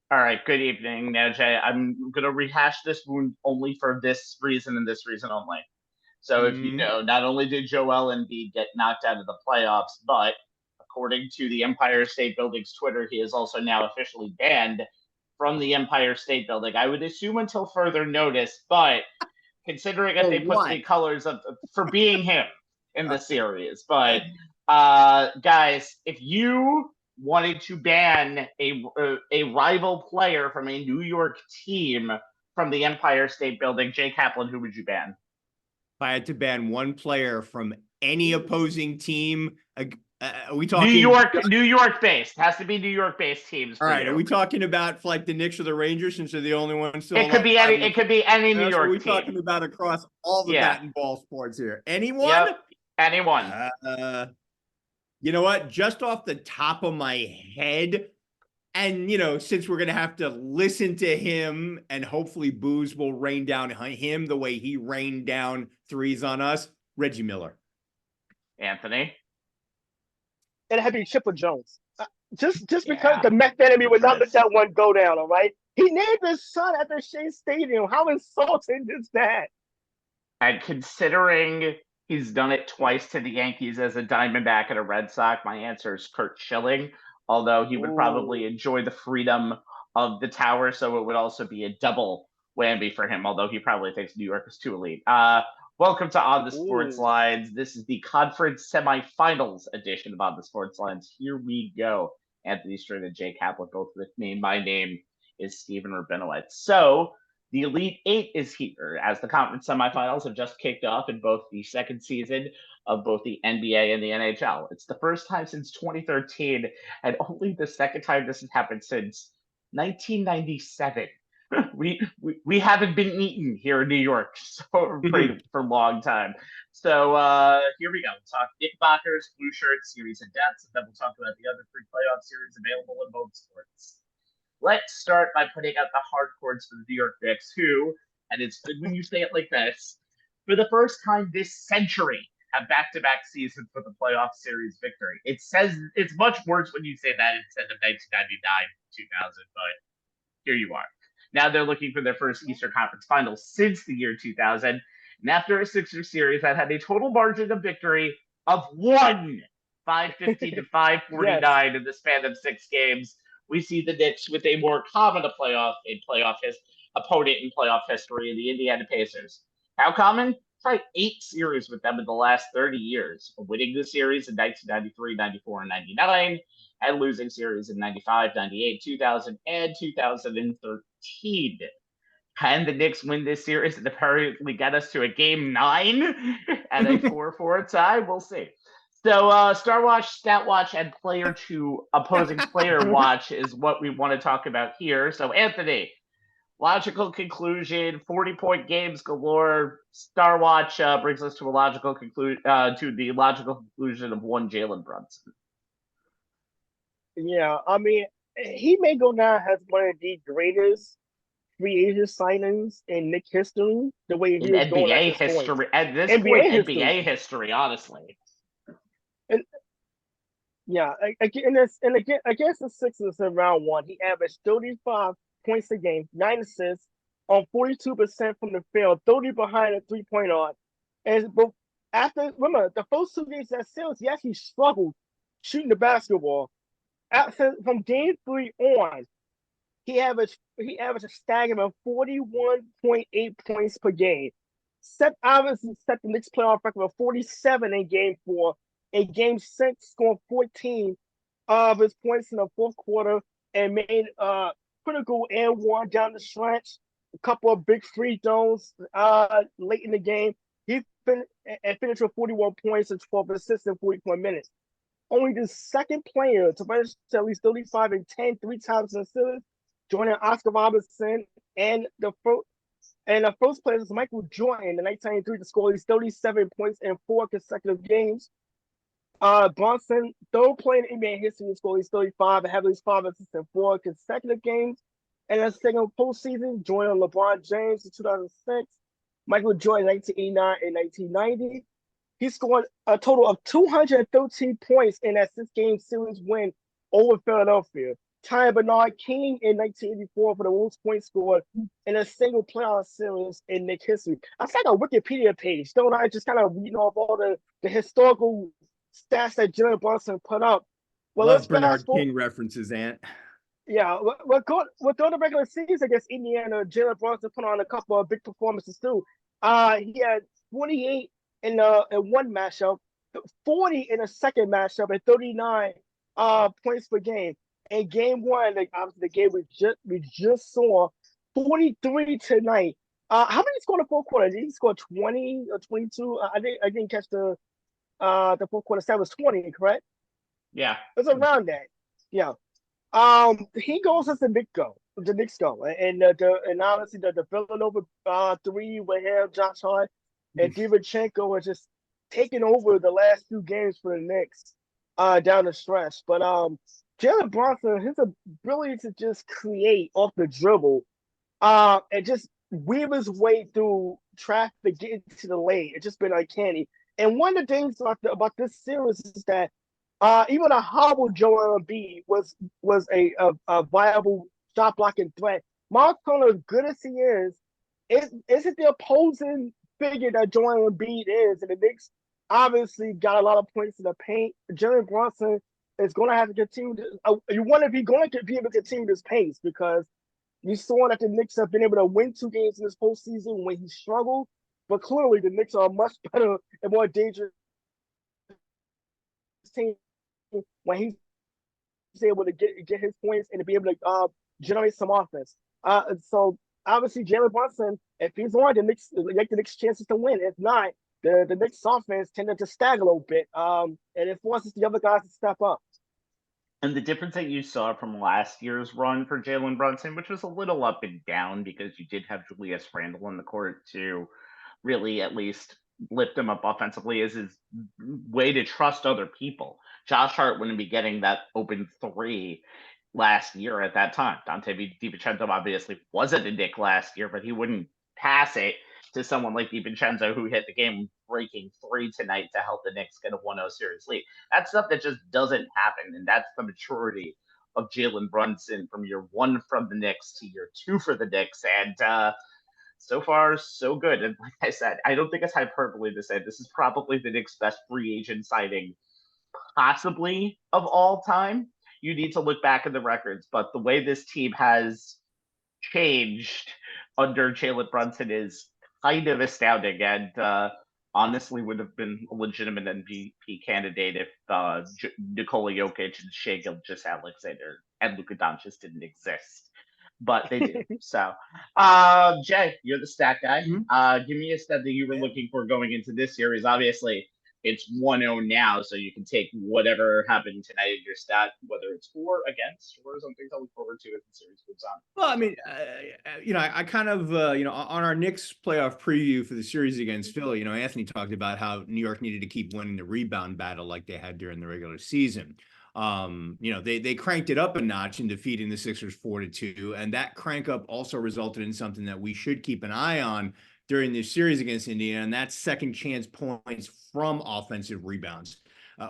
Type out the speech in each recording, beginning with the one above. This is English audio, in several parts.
All right, good evening. Now, Jay, I'm going to rehash this wound only for this reason and this reason only. So, if you Mm. know, not only did Joel Embiid get knocked out of the playoffs, but according to the Empire State Building's Twitter, he is also now officially banned from the Empire State Building. I would assume until further notice, but considering that For they put what? the colors of for being him in the series. But guys, if you wanted to ban a rival player from a New York team from the Empire State Building, Jay Kaplan, who would you ban? If I had to ban one player from any opposing team, are we New talking? York, New York based. Has to be New York based teams All for right, are you. we talking about like the Knicks or the Rangers since they're the only ones still It could alive be any. in the It could be any New playoffs? Or are we York team. talking about across all the Yeah. bat and ball sports here? Anyone? Yep. Anyone. You know what? Just off the top of my head, and since we're gonna have to listen to him, and hopefully Booze will rain down him the way he rained down threes on us, Reggie Miller. Anthony. It had to be Chipper Jones. Just because the meth enemy would not let that one go down, all right? He named his son after Shea Stadium. How insulting is that? And considering he's done it twice to the Yankees as a Diamondback and a Red Sox, my answer is Curt Schilling, although he would probably enjoy the freedom of the tower, so it would also be a double whammy for him, although he probably thinks New York is too elite. Welcome to On the Sports Lines. This is the conference semifinals edition of On the Sports Lines. Here we go. Anthony Strait and Jay Kaplan both with me. My name is Stephen Rabinowitz. So the Elite Eight is here as the conference semifinals have just kicked off in both the second season of both the NBA and the NHL. It's the first time since 2013 and only the second time this has happened since 1997. We haven't been eaten here in New York for a long time. So here we go. We'll talk Knickerbockers, Blue Shirts, series and depths, and then we'll talk about the other three playoff series available in both sports. Let's start by putting out the hardcores for the New York Knicks, who, and it's good when you say it like this, for the first time this century, have back-to-back seasons with a playoff series victory. It says it's much worse when you say that instead of 1999, 2000, but here you are. Now they're looking for their first Eastern Conference Finals since the year 2000, and after a Sixers series that had a total margin of victory of 550 to 549 in the span of 6 games, we see the Knicks with a more common opponent in playoff history in the Indiana Pacers. How common? Try 8 series with them in the last 30 years, winning the series in 1993, 94, and 99, and losing series in 95, 98, 2000, and 2013. Can the Knicks win this series and apparently get us to a game 9 and a 4-4 tie? We'll see. So Star Watch, Stat Watch, and Player 2 opposing player watch is what we want to talk about here. So Anthony, logical conclusion, 40-point games galore. Star Watch brings us to a logical conclusion of one Jalen Brunson. Yeah, I mean, he may go down as one of the greatest free agent signings in Knicks history. The way he is going at this history, point. at this NBA history, honestly. And yeah, and again against the Sixers in round 1, he averaged 35 points a game, 9 assists on 42% from the field, 30 behind the 3-point arc. And but remember the first 2 games of that series, he actually struggled shooting the basketball. From game 3 on, he averaged a staggering of 41.8 points per game. Obviously set the Knicks playoff record of 47 in game 4. In game 6, scored 14 of his points in the fourth quarter and made critical and one down the stretch. A couple of big free throws late in the game. He finished with 41 points and 12 assists in 44 minutes. Only the second player to register at least 35 and 10 3 times in the series, joining Oscar Robertson, and the first player is Michael Jordan in the 1993 to score at least 37 points in 4 consecutive games. Brunson, third player in NBA history to score at least 35 and have at least 5 assists in 4 consecutive games. And in the second postseason, joining LeBron James in 2006, Michael Jordan in 1989 and 1990. He scored a total of 213 points in that 6-game series win over Philadelphia. Ty Bernard King in 1984 for the most points scored in a single playoff series in Knicks history. That's like a Wikipedia page, don't I? Just kind of reading off all the historical stats that Jalen Brunson put up. Well, let's Love fast Bernard forward. King references, Ant. Yeah, during the regular season against Indiana, Jalen Brunson put on a couple of big performances too. He had 28 in one matchup, 40 in a second matchup, and 39 points per game. In game one, like obviously the game we just saw, 43 tonight. How many scored in the fourth quarter? Did he score 20 or 22? I didn't catch the fourth quarter. That was 20, correct? Yeah. It was around that. Yeah. He goes as the Knicks go, and honestly the Villanova three with him, Josh Hart, and Divonchenko are just taking over the last two games for the Knicks, down the stretch. But Jalen Brunson, his ability to just create off the dribble, and just weave his way through traffic, get into the lane, it's just been uncanny. And one of the things about this series is that even a hobble Joel Embiid was a viable shot blocking threat. Mark Turner, as good as he isn't the opposing figure that Joel Embiid is, and the Knicks obviously got a lot of points in the paint. Jalen Brunson is going to have to continue. You wonder if he's going to be able to continue this pace, because you saw that the Knicks have been able to win 2 games in this postseason when he struggled, but clearly the Knicks are a much better and more dangerous team when he's able to get his points and to be able to generate some offense. So obviously Jalen Brunson, if he's on, the Knicks like the Knicks chances to win. If not, the Knicks offense tended to stagger a little bit, and it forces the other guys to step up. And the difference that you saw from last year's run for Jalen Brunson, which was a little up and down because you did have Julius Randle on the court to really at least lift him up offensively, is his way to trust other people. Josh Hart wouldn't be getting that open three last year at that time. Dante DiVincenzo obviously wasn't a Knick last year, but he wouldn't pass it to someone like DiVincenzo, who hit the game-breaking three tonight to help the Knicks get a 1-0 series lead. That's stuff that just doesn't happen, and that's the maturity of Jalen Brunson from year 1 from the Knicks to year 2 for the Knicks, and so far, so good. And like I said, I don't think it's hyperbole to say this is probably the Knicks' best free agent signing, possibly of all time. You need to look back at the records, but the way this team has changed under Jalen Brunson is kind of astounding, and honestly would have been a legitimate MVP candidate if Nikola Jokic and Shai Gilgeous-Alexander and Luka Doncic didn't exist. But they do. So, Jay, you're the stat guy. Give me a stat that you were looking for going into this series. Obviously, it's 1-0 now, so you can take whatever happened tonight in your stat, whether it's for, against, or something to look forward to as the series moves on. Well, I mean, I kind of, on our Knicks playoff preview for the series against Philly, Anthony talked about how New York needed to keep winning the rebound battle like they had during the regular season. They cranked it up a notch in defeating the Sixers 4-2, and that crank up also resulted in something that we should keep an eye on during this series against Indiana, and that's second chance points from offensive rebounds.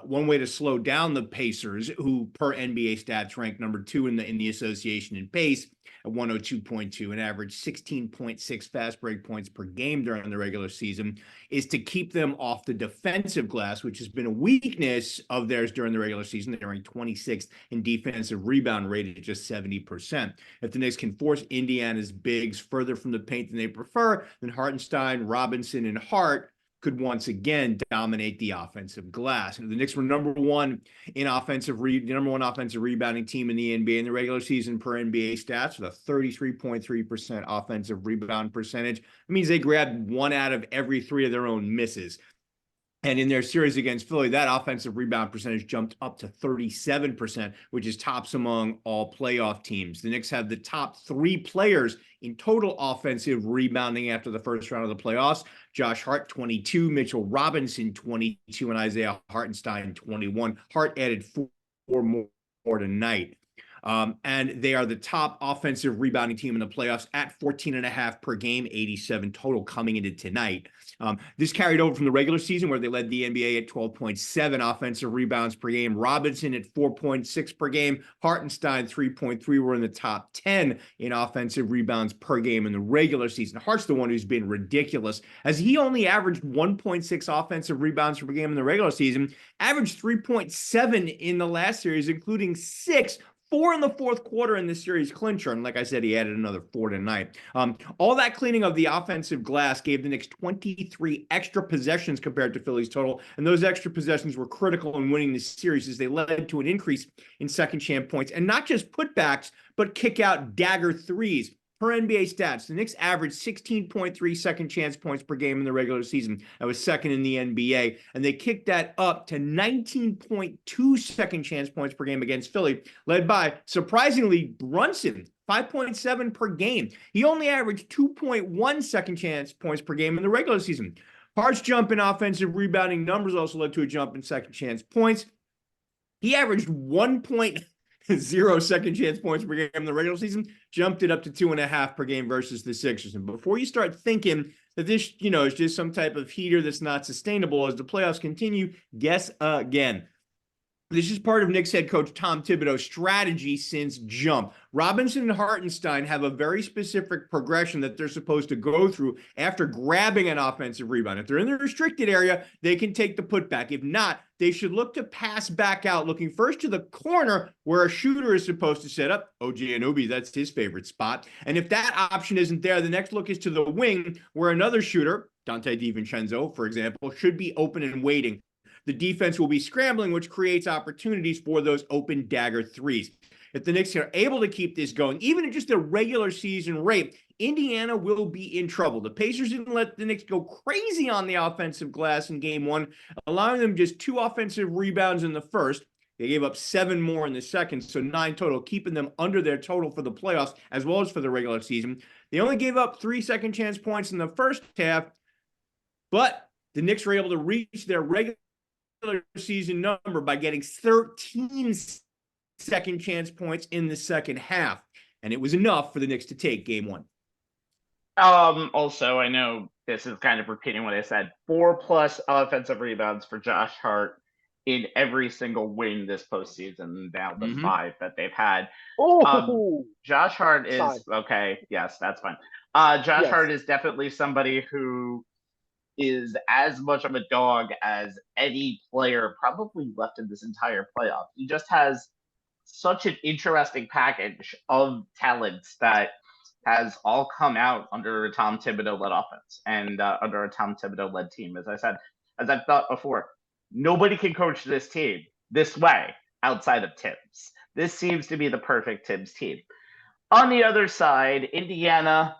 One way to slow down the Pacers, who per NBA stats ranked number 2 in the association in pace at 102.2 and averaged 16.6 fast break points per game during the regular season, is to keep them off the defensive glass, which has been a weakness of theirs during the regular season. They're ranked 26th in defensive rebound rate at just 70%. If the Knicks can force Indiana's bigs further from the paint than they prefer, then Hartenstein, Robinson, and Hart could once again dominate the offensive glass. The Knicks were number one offensive rebounding team in the NBA in the regular season per NBA stats, with a 33.3% offensive rebound percentage. It means they grabbed 1 out of every 3 of their own misses. And in their series against Philly, that offensive rebound percentage jumped up to 37%, which is tops among all playoff teams. The Knicks have the top 3 players in total offensive rebounding after the first round of the playoffs. Josh Hart, 22, Mitchell Robinson, 22, and Isaiah Hartenstein, 21. Hart added 4 more tonight. And they are the top offensive rebounding team in the playoffs at 14.5 per game, 87 total coming into tonight. This carried over from the regular season where they led the NBA at 12.7 offensive rebounds per game. Robinson at 4.6 per game. Hartenstein 3.3 were in the top 10 in offensive rebounds per game in the regular season. Hart's the one who's been ridiculous, as he only averaged 1.6 offensive rebounds per game in the regular season, averaged 3.7 in the last series, including 4 in the fourth quarter in the series clincher. And like I said, he added another 4 tonight. All that cleaning of the offensive glass gave the Knicks 23 extra possessions compared to Philly's total. And those extra possessions were critical in winning this series as they led to an increase in second chance points. And not just putbacks, but kick out dagger threes. Per NBA stats, the Knicks averaged 16.3 second chance points per game in the regular season. That was second in the NBA. And they kicked that up to 19.2 second chance points per game against Philly, led by, surprisingly, Brunson, 5.7 per game. He only averaged 2.1 second chance points per game in the regular season. Hart's jump in offensive rebounding numbers also led to a jump in second chance points. He averaged 1.0 second chance points per game in the regular season, jumped it up to 2.5 per game versus the Sixers. And before you start thinking that this, is just some type of heater that's not sustainable as the playoffs continue, guess again. This is part of Knicks head coach Tom Thibodeau's strategy since jump. Robinson and Hartenstein have a very specific progression that they're supposed to go through after grabbing an offensive rebound. If they're in the restricted area, they can take the putback. If not, they should look to pass back out, looking first to the corner where a shooter is supposed to set up. OG Anunoby, that's his favorite spot. And if that option isn't there, the next look is to the wing where another shooter, Dante DiVincenzo, for example, should be open and waiting. The defense will be scrambling, which creates opportunities for those open dagger threes. If the Knicks are able to keep this going, even at just a regular season rate, Indiana will be in trouble. The Pacers didn't let the Knicks go crazy on the offensive glass in game one, allowing them just 2 offensive rebounds in the first. They gave up 7 more in the second, so 9 total, keeping them under their total for the playoffs as well as for the regular season. They only gave up 3 second chance points in the first half, but the Knicks were able to reach their regular season number by getting 13 second chance points in the second half. And it was enough for the Knicks to take game one. Also, I know this is kind of repeating what I said. 4+ offensive rebounds for Josh Hart in every single win this postseason, down to 5 that they've had. Josh Hart is okay. Yes, that's fine. Josh Hart is definitely somebody who is as much of a dog as any player probably left in this entire playoff. He just has such an interesting package of talents that has all come out under a Tom Thibodeau-led offense and under a Tom Thibodeau-led team. As I've thought before, nobody can coach this team this way outside of Tibbs. This seems to be the perfect Tibbs team. On the other side, Indiana,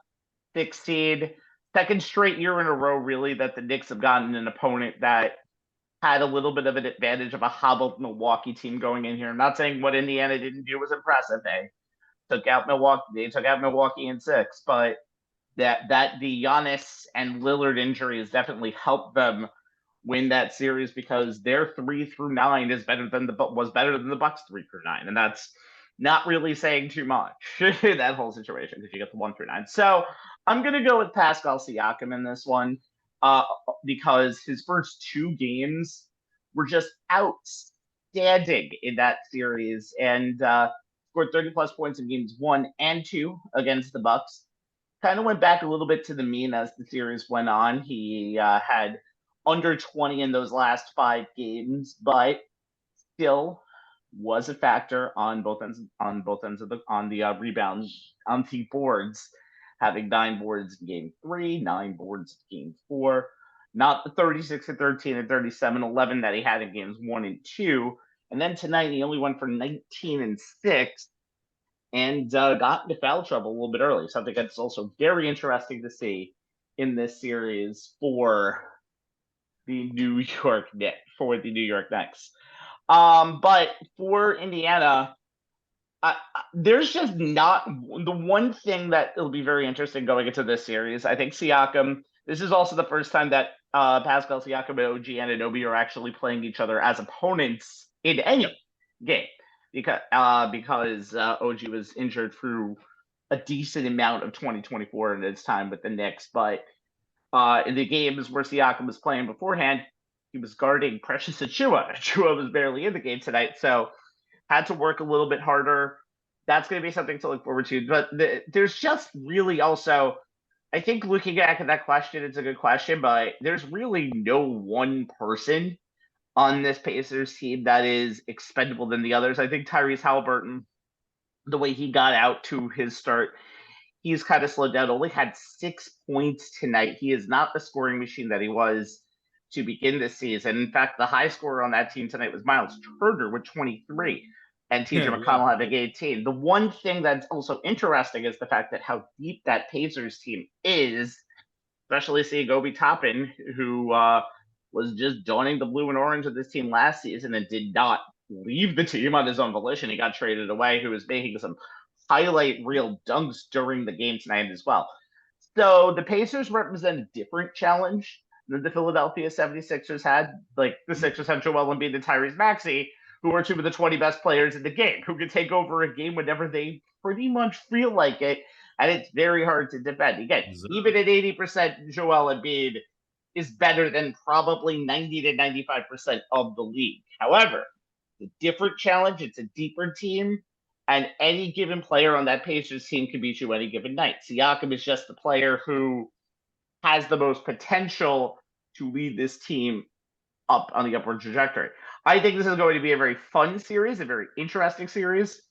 6th seed, second straight year in a row, really, that the Knicks have gotten an opponent that had a little bit of an advantage of a hobbled Milwaukee team going in here. I'm not saying what Indiana didn't do was impressive. They took out Milwaukee in 6, but that the Giannis and Lillard injury has definitely helped them win that series because their 3 through 9 was better than the Bucks 3 through 9, and that's not really saying too much. That whole situation, because you get the 1 through 9. So I'm going to go with Pascal Siakam in this one because his first 2 games were just outstanding in that series and scored 30+ points in games 1 and 2 against the Bucks. Kind of went back a little bit to the mean as the series went on. He had under 20 in those last 5 games, but still was a factor on both ends of the rebounds on the boards, having 9 boards in game 3, 9 boards in game 4, not the 36 and 13 and 37-11 that he had in games 1 and 2. And then tonight he only went for 19 and 6 and got into foul trouble a little bit early. Something that's also very interesting to see in this series for the New York Knicks. But for Indiana, there's just not the one thing that it'll be very interesting going into this series. I think Siakam, this is also the first time that Pascal Siakam and OG Anunoby are actually playing each other as opponents in any game. because OG was injured through a decent amount of 2024 in its time with the Knicks. But in the games where Siakam was playing beforehand, he was guarding Precious Achiuwa. Achiuwa was barely in the game tonight, so had to work a little bit harder. That's going to be something to look forward to. But there's just really also, I think looking back at that question, it's a good question, but there's really no one person on this Pacers team that is expendable than the others. I think Tyrese Halliburton, the way he got out to his start, he's kind of slowed down. Only had 6 points tonight. He is not the scoring machine that he was to begin this season. In fact, the high scorer on that team tonight was Miles Turner with 23 and TJ McConnell having 18. The one thing that's also interesting is the fact that how deep that Pacers team is, especially seeing Obi Toppin, who was just donning the blue and orange of this team last season and did not leave the team on his own volition. He got traded away, who was making some highlight reel dunks during the game tonight as well. So the Pacers represent a different challenge than the Philadelphia 76ers had. Like the Sixers had Joel Embiid and Tyrese Maxey, who are two of the 20 best players in the game, who can take over a game whenever they pretty much feel like it. And it's very hard to defend. Again, even at 80%, Joel Embiid is better than probably 90 to 95% of the league. However, it's a different challenge. It's a deeper team. And any given player on that Pacers team can beat you any given night. Siakam is just the player who has the most potential to lead this team up on the upward trajectory. I think this is going to be a very fun series, a very interesting series.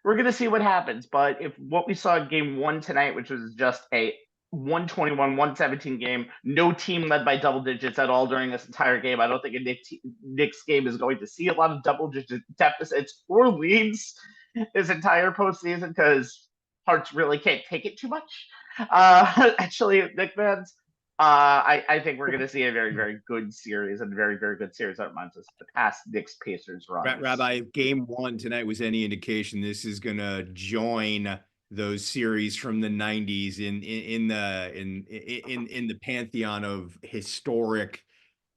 We're going to see what happens. But if what we saw in game one tonight, which was just a 121-117 game, no team led by double digits at all during this entire game. I don't think a Knicks game is going to see a lot of double-digit deficits or leads this entire postseason because Hearts really can't take it too much. Actually, Knicks fans, I think we're going to see a very, very good series and a very, very good series that reminds us of the past Knicks-Pacers run. Rabbi, if game one tonight was any indication, this is going to join those series from the 90s in the pantheon of historic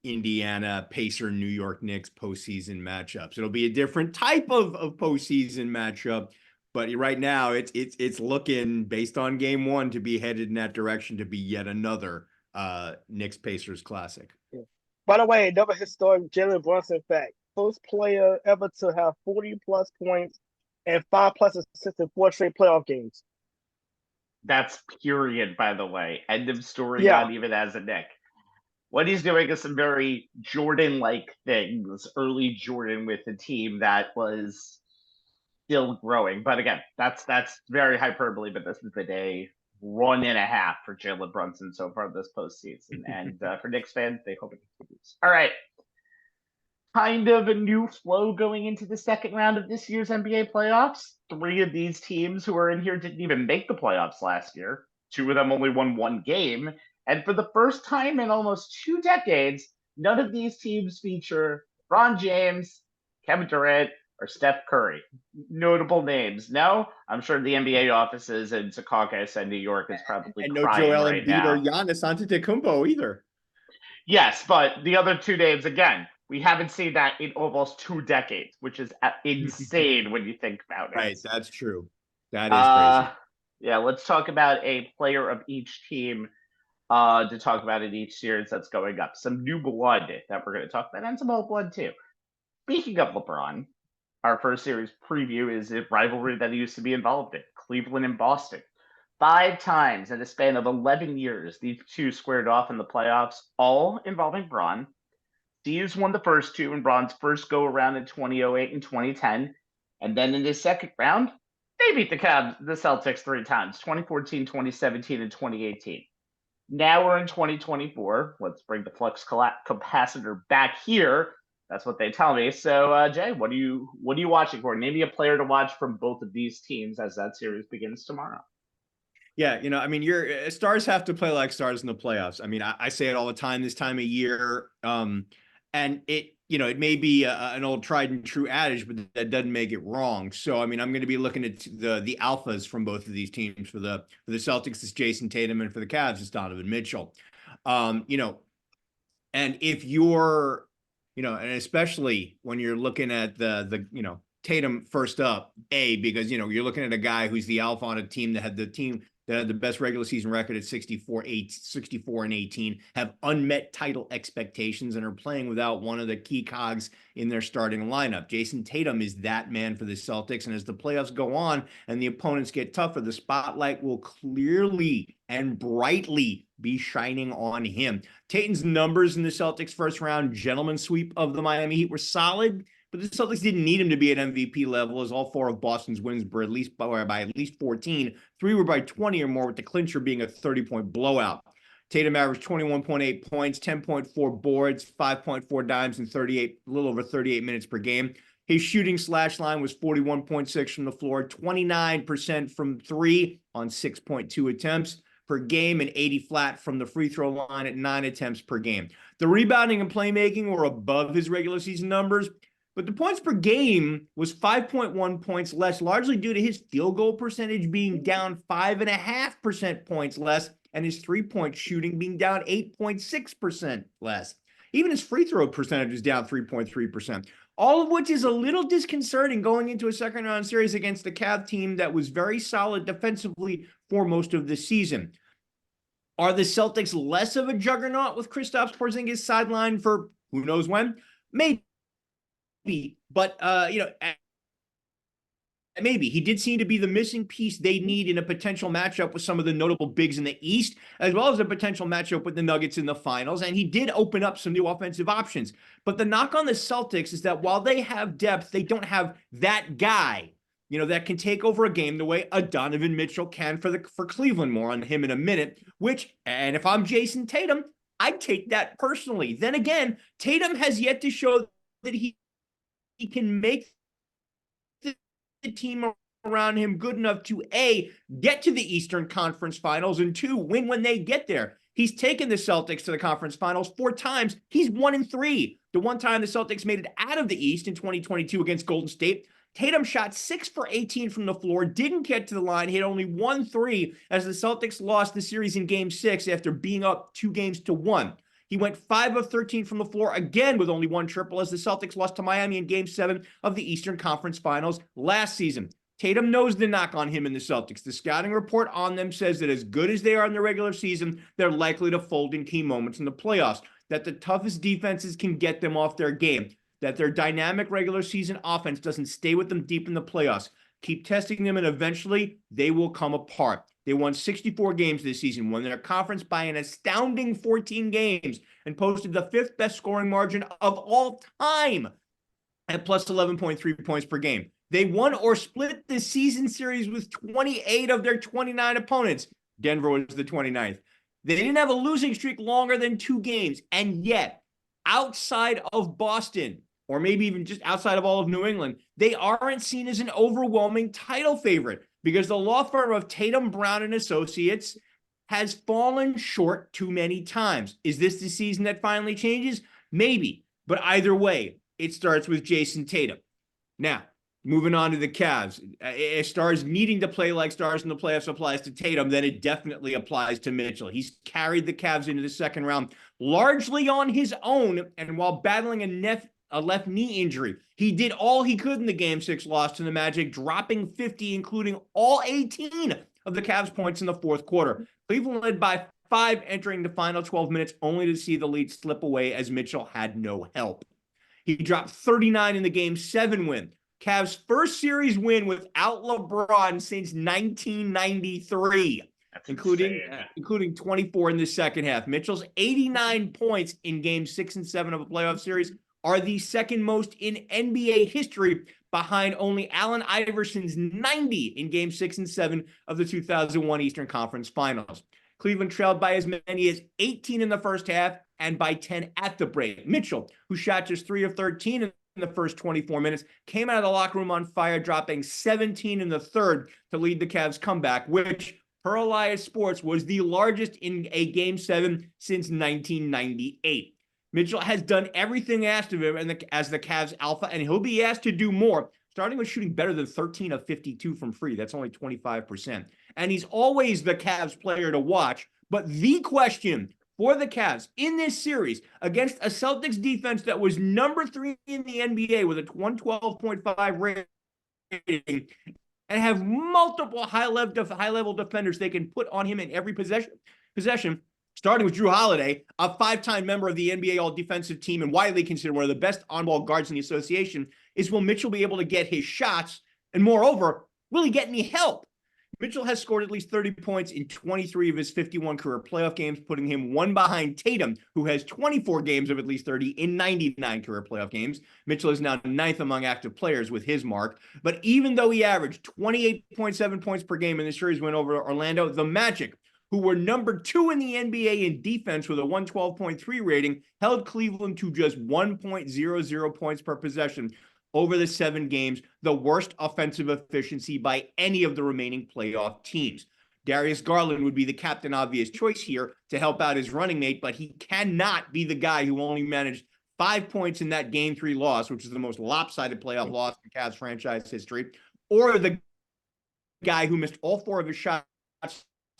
Indiana Pacer New York Knicks postseason matchups. It'll be a different type of postseason matchup, but right now it's looking, based on game one, to be headed in that direction, to be yet another Knicks Pacers classic. Yeah. By the way, another historic Jalen Brunson fact: first player ever to have 40+ points and 5+ assists in 4 straight playoff games. That's period, by the way. End of story, Yeah. not even as a Knick. What he's doing is some very Jordan-like things, early Jordan with a team that was still growing. But again, that's very hyperbole, but this has been a run and a half for Jalen Brunson so far this postseason. And for Knicks fans, they hope it continues. All right. Kind of a new flow going into the second round of this year's NBA playoffs. 3 of these teams who are in here didn't even make the playoffs last year. 2 of them only won 1 game. And for the first time in almost 2 decades, none of these teams feature LeBron James, Kevin Durant, or Steph Curry. Notable names. No, I'm sure the NBA offices in Secaucus and New York is probably and crying no Joel right Embiid now. or Giannis Antetokounmpo either. Yes, but the other 2 names, again, we haven't seen that in almost 2 decades, which is insane when you think about it. Right, that's true. That is crazy. Yeah, let's talk about a player of each team to talk about in each series that's going up. Some new blood that we're going to talk about, and some old blood too. Speaking of LeBron, our first series preview is a rivalry that he used to be involved in, Cleveland and Boston. 5 times in a span of 11 years, these two squared off in the playoffs, all involving Bron. Steve's won the first 2 in Bron's first go-around in 2008 and 2010. And then in his second round, they beat the Celtics 3 times, 2014, 2017, and 2018. Now we're in 2024. Let's bring the flux capacitor back here. That's what they tell me. So, Jay, what are you watching for? Maybe a player to watch from both of these teams as that series begins tomorrow. Yeah, I mean, your stars have to play like stars in the playoffs. I mean, I say it all the time this time of year, and it may be an old tried and true adage, but that doesn't make it wrong. So, I mean, I'm going to be looking at the alphas from both of these teams. For the Celtics, it's Jason Tatum, and for the Cavs, it's Donovan Mitchell. And if you're, and especially when you're looking at the Tatum first up, because, you know, you're looking at a guy who's the alpha on a team that had the best regular season record at 64-18, have unmet title expectations and are playing without one of the key cogs in their starting lineup. Jason Tatum is that man for the Celtics, and as the playoffs go on and the opponents get tougher, the spotlight will clearly and brightly be shining on him. Tatum's numbers in the Celtics first round gentleman sweep of the Miami Heat were solid, but the Celtics didn't need him to be at MVP level, as all 4 of Boston's wins were by at least 14. 3 were by 20 or more, with the clincher being a 30-point blowout. Tatum averaged 21.8 points, 10.4 boards, 5.4 dimes, and a little over 38 minutes per game. His shooting slash line was 41.6 from the floor, 29% from 3 on 6.2 attempts per game, and 80 flat from the free throw line at 9 attempts per game. The rebounding and playmaking were above his regular season numbers, but the points per game was 5.1 points less, largely due to his field goal percentage being down 5.5% points less, and his three-point shooting being down 8.6% less. Even his free throw percentage is down 3.3%, all of which is a little disconcerting going into a second-round series against the Cavs team that was very solid defensively for most of the season. Are the Celtics less of a juggernaut with Kristaps Porzingis sidelined for who knows when? Maybe. But, maybe. He did seem to be the missing piece they need in a potential matchup with some of the notable bigs in the East, as well as a potential matchup with the Nuggets in the finals. And he did open up some new offensive options. But the knock on the Celtics is that while they have depth, they don't have that guy, you know, that can take over a game the way a Donovan Mitchell can for Cleveland. More on him in a minute, and if I'm Jason Tatum, I'd take that personally. Then again, Tatum has yet to show that he can make the team around him good enough to A, get to the Eastern Conference Finals, and 2, win when they get there. He's taken the Celtics to the conference finals 4 times. He's 1-3. The one time the Celtics made it out of the East in 2022 against Golden State, Tatum shot 6 for 18 from the floor, didn't get to the line, hit only 1 3 as the Celtics lost the series in Game 6 after being up 2-1. He went 5 of 13 from the floor, again with only 1 triple, as the Celtics lost to Miami in Game 7 of the Eastern Conference Finals last season. Tatum knows the knock on him and the Celtics. The scouting report on them says that as good as they are in the regular season, they're likely to fold in key moments in the playoffs, that the toughest defenses can get them off their game, that their dynamic regular season offense doesn't stay with them deep in the playoffs. Keep testing them, and eventually they will come apart. They won 64 games this season, won their conference by an astounding 14 games, and posted the 5th best scoring margin of all time at plus 11.3 points per game. They won or split the season series with 28 of their 29 opponents. Denver was the 29th. They didn't have a losing streak longer than 2 games, and yet, outside of Boston, or maybe even just outside of all of New England, they aren't seen as an overwhelming title favorite, because the law firm of Tatum, Brown, and Associates has fallen short too many times. Is this the season that finally changes? Maybe. But either way, it starts with Jason Tatum. Now, moving on to the Cavs. If stars needing to play like stars in the playoffs applies to Tatum, then it definitely applies to Mitchell. He's carried the Cavs into the second round largely on his own, and while battling a left knee injury, he did all he could in the Game 6 loss to the Magic, dropping 50, including all 18 of the Cavs' points in the fourth quarter. Cleveland led by 5 entering the final 12 minutes, only to see the lead slip away as Mitchell had no help. He dropped 39 in the Game 7 win, Cavs' first series win without LeBron since 1993. Including 24 in the second half. Mitchell's 89 points in Games 6 and 7 of a playoff series are the second most in NBA history, behind only Allen Iverson's 90 in Game 6 and 7 of the 2001 Eastern Conference Finals. Cleveland trailed by as many as 18 in the first half and by 10 at the break. Mitchell, who shot just 3 of 13 in the first 24 minutes, came out of the locker room on fire, dropping 17 in the third to lead the Cavs' comeback, which, per Elias Sports, was the largest in a Game 7 since 1998. Mitchell has done everything asked of him as the Cavs alpha, and he'll be asked to do more, starting with shooting better than 13 of 52 from free. That's only 25%. And he's always the Cavs player to watch. But the question for the Cavs in this series against a Celtics defense that was number 3 in the NBA with a 112.5 rating and have multiple high-level defenders they can put on him in every possession, starting with Drew Holiday, a 5-time member of the NBA All-Defensive Team and widely considered one of the best on-ball guards in the association, is will Mitchell be able to get his shots? And moreover, will he get any help? Mitchell has scored at least 30 points in 23 of his 51 career playoff games, putting him one behind Tatum, who has 24 games of at least 30 in 99 career playoff games. Mitchell is now 9th among active players with his mark. But even though he averaged 28.7 points per game in the series win over Orlando, the Magic, who were number 2 in the NBA in defense with a 112.3 rating, held Cleveland to just 1.00 points per possession over the 7 games, the worst offensive efficiency by any of the remaining playoff teams. Darius Garland would be the captain obvious choice here to help out his running mate, but he cannot be the guy who only managed 5 points in that Game 3 loss, which is the most lopsided playoff loss in Cavs franchise history, or the guy who missed all 4 of his shots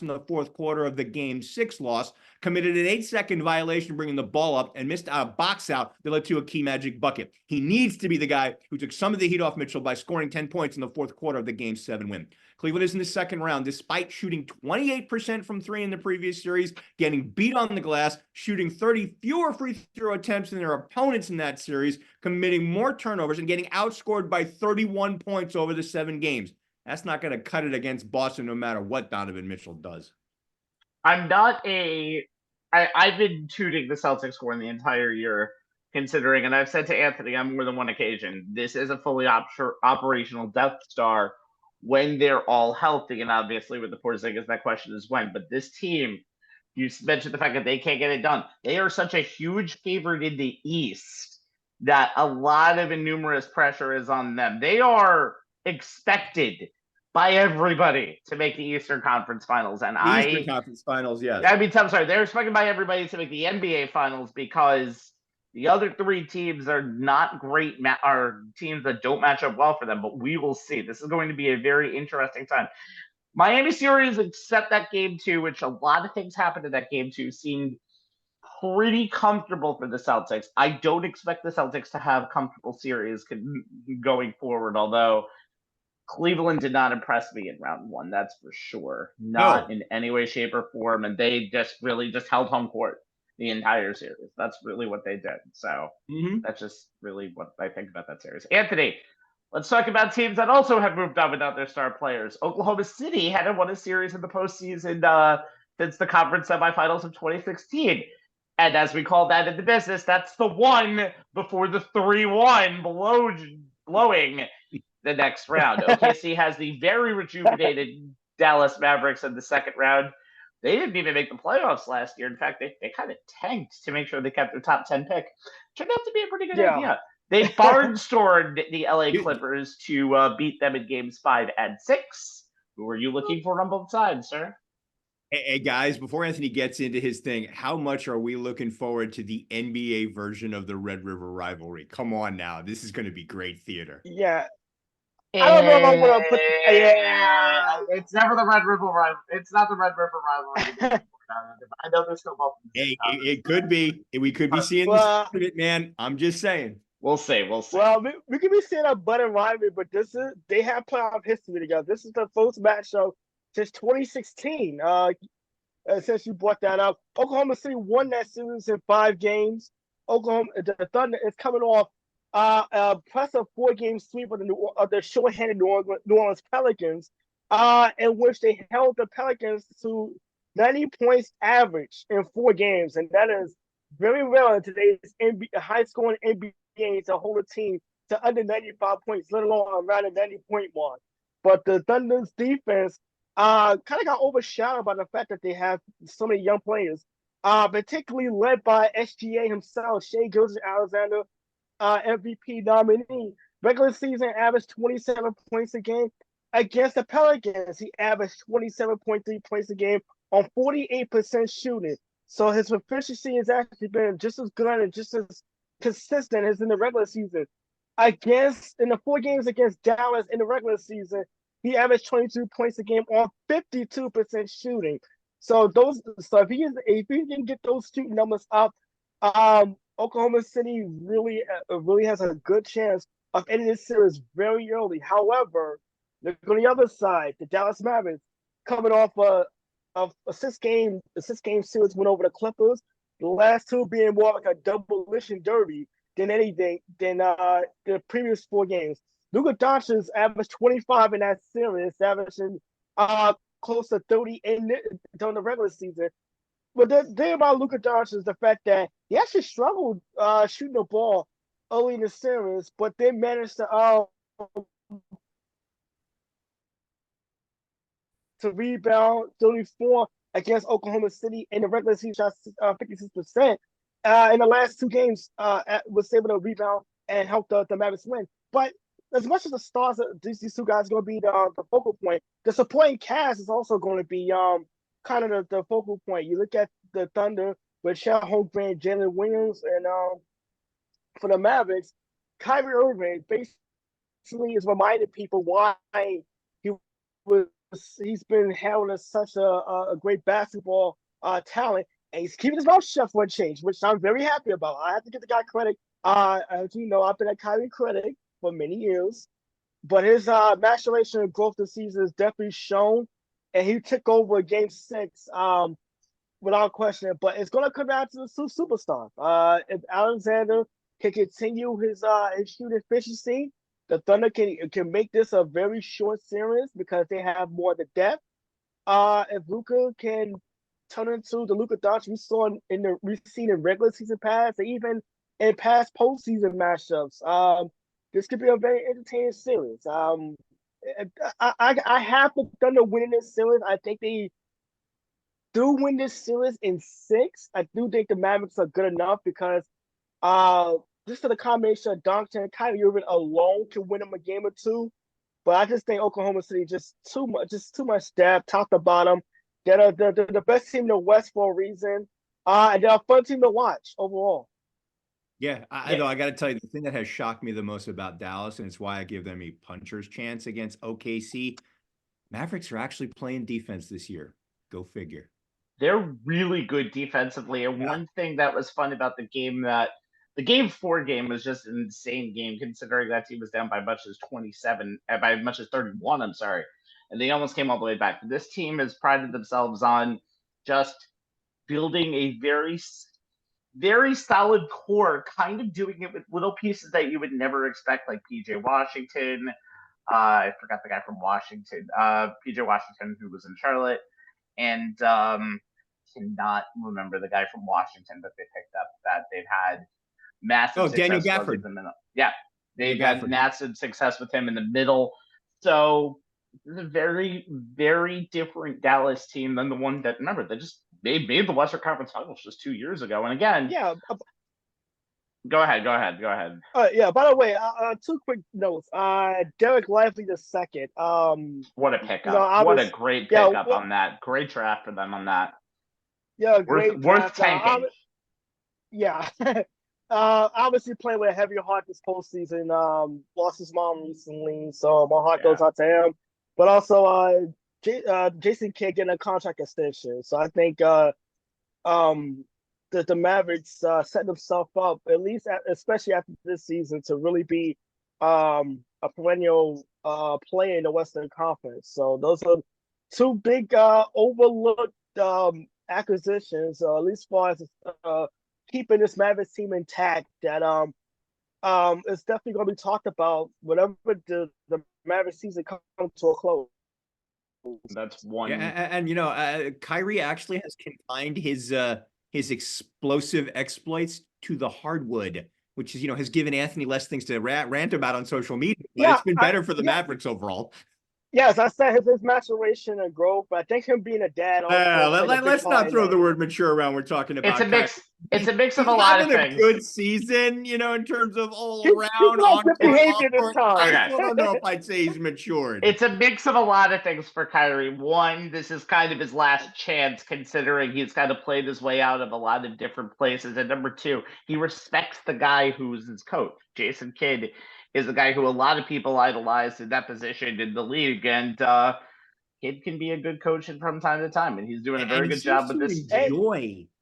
in the fourth quarter of the Game 6 loss, committed an 8-second violation bringing the ball up, and missed a box out that led to a key Magic bucket. He needs to be the guy who took some of the heat off Mitchell by scoring 10 points in the fourth quarter of the Game 7 win. Cleveland is in the second round, despite shooting 28% from 3 in the previous series, getting beat on the glass, shooting 30 fewer free throw attempts than their opponents in that series, committing more turnovers, and getting outscored by 31 points over the 7 games. That's not going to cut it against Boston no matter what Donovan Mitchell does. I've been tooting the Celtics for the entire year, considering, and I've said to Anthony on more than one occasion, this is a fully operational Death Star when they're all healthy. And obviously with the Porzingis, that question is when. But this team, you mentioned the fact that they can't get it done. They are such a huge favorite in the East that a lot of numerous pressure is on them. They are expected by everybody to make the Eastern Conference Finals. And Eastern Conference Finals, yes. I mean, I'm sorry, they're expected by everybody to make the NBA Finals because the other 3 teams are not great, are teams that don't match up well for them, but we will see. This is going to be a very interesting time. Miami series, except that Game 2, which a lot of things happened in that Game 2, seemed pretty comfortable for the Celtics. I don't expect the Celtics to have comfortable series going forward, although Cleveland did not impress me in round 1, that's for sure. Not in any way, shape, or form, and they just really just held home court the entire series. That's really what they did. So that's just really what I think about that series. Anthony, let's talk about teams that also have moved on without their star players. Oklahoma City hadn't won a series in the postseason since the conference semifinals of 2016. And as we call that in the business, that's the one before the 3-1 blowing the next round. OKC has the very rejuvenated Dallas Mavericks in the second round. They didn't even make the playoffs last year. In fact, they kind of tanked to make sure they kept their top 10 pick. Turned out to be a pretty good idea. They barnstormed the LA Clippers to beat them in games 5 and 6. Who are you looking for on both sides, sir? Hey, guys, before Anthony gets into his thing, how much are we looking forward to the NBA version of the Red River rivalry? Come on now. This is going to be great theater. Yeah. I don't know if I'm going to put it's never the Red River rivalry. It's not the Red River rivalry. I know they're still both. Hey, it could be. We could be seeing this, man. I'm just saying. We'll see. Well, we could be seeing a budding rivalry, but they have playoff history together. This is the first matchup since 2016. Since you brought that up, Oklahoma City won that series in 5 games. The Thunder is coming off impressive 4-game sweep of the short-handed New Orleans Pelicans, in which they held the Pelicans to 90 points average in 4 games, and that is very rare in today's high-scoring NBA to hold a team to under 95 points, let alone around a 90-point mark. But the Thunder's defense kind of got overshadowed by the fact that they have so many young players, particularly led by SGA himself, Shai Gilgeous-Alexander, MVP nominee. Regular season averaged 27 points a game. Against the Pelicans, he averaged 27.3 points a game on 48% shooting. So his efficiency has actually been just as good and just as consistent as in the regular season. In the 4 games against Dallas in the regular season, he averaged 22 points a game on 52% shooting. So if he can get those shooting numbers up, Oklahoma City really has a good chance of ending this series very early. However, look on the other side, the Dallas Mavericks coming off a six-game series win over the Clippers. The last two being more like a demolition derby than anything than the previous 4 games. Luka Doncic averaged 25 in that series, averaging close to 30 during the regular season. But the thing about Luka Doncic is the fact that he actually struggled shooting the ball early in the series, but they managed to rebound 34 against Oklahoma City in the regular season, shot 56%. In the last 2 games, was able to rebound and help the Mavericks win. But as much as the stars, these 2 guys are going to be the focal point, the supporting cast is also going to be kind of the focal point. You look at the Thunder with Chet Holmgren, Jalen Williams, and for the Mavericks, Kyrie Irving basically is reminding people why he's been held as such a great basketball talent, and he's keeping his mouth shut for a change, which I'm very happy about. I have to give the guy credit. As you know, I've been a Kyrie critic for many years, but his maturation and growth this season is definitely shown, and he took over Game 6 without question. But it's going to come down to the 2 superstars. If Alexander can continue his shooting efficiency, the Thunder can make this a very short series because they have more of the depth. If Luka can turn into the Luka Doncic we've seen in regular season pass, and even in past postseason matchups, this could be a very entertaining series. I have the Thunder winning this series. I think they do win this series in 6. I do think the Mavericks are good enough because just for the combination of Doncic and Kyrie Irving alone can win them a game or 2. But I just think Oklahoma City just too much depth, top to bottom. They're the best team in the West for a reason. And they're a fun team to watch overall. Yeah, I know. I got to tell you, the thing that has shocked me the most about Dallas, and it's why I give them a puncher's chance against OKC, Mavericks are actually playing defense this year. Go figure. They're really good defensively. And one thing that was fun about the Game 4 game was just an insane game, considering that team was down by much as 31, I'm sorry. And they almost came all the way back. But this team has prided themselves on just building a very, very solid core, kind of doing it with little pieces that you would never expect, like PJ Washington. I forgot the guy from Washington. PJ Washington, who was in Charlotte. And cannot remember the guy from Washington that they picked up that they've had massive success. Daniel Gafford. Yeah, they've had massive success with him in the middle. So it's a very, very different Dallas team than the one that, remember, they made the Western Conference Finals just 2 years ago. And again, go ahead. Yeah. By the way, 2 quick notes. Derek Lively II. What a pickup! What a great pickup on that. Great draft for them on that. Yeah, great. Worth tanking. Obviously playing with a heavier heart this postseason. Lost his mom recently, so my heart goes out to him. But also, Jason Kidd getting a contract extension. So I think the Mavericks set themselves up, at least especially after this season, to really be a perennial player in the Western Conference. So those are 2 big overlooked acquisitions, at least as far as keeping this Mavericks team intact. That it's definitely going to be talked about whenever the Mavericks season comes to a close. That's one. Yeah, and Kyrie actually has confined his explosive exploits to the hardwood, which is, has given Anthony less things to rant about on social media. But it's been better for the Mavericks overall. Yes, I said his maturation and growth, but I think him being a dad. Let's not throw the word mature around. We're talking about it's a mix of a lot of things. A good season, in terms of all around. I don't know if I'd say he's matured. It's a mix of a lot of things for Kyrie. One, this is kind of his last chance, considering he's kind of played his way out of a lot of different places. And number 2, he respects the guy who's his coach. Jason Kidd is a guy who a lot of people idolize in that position in the league, and Kidd can be a good coach from time to time, and he's doing a very good job with this.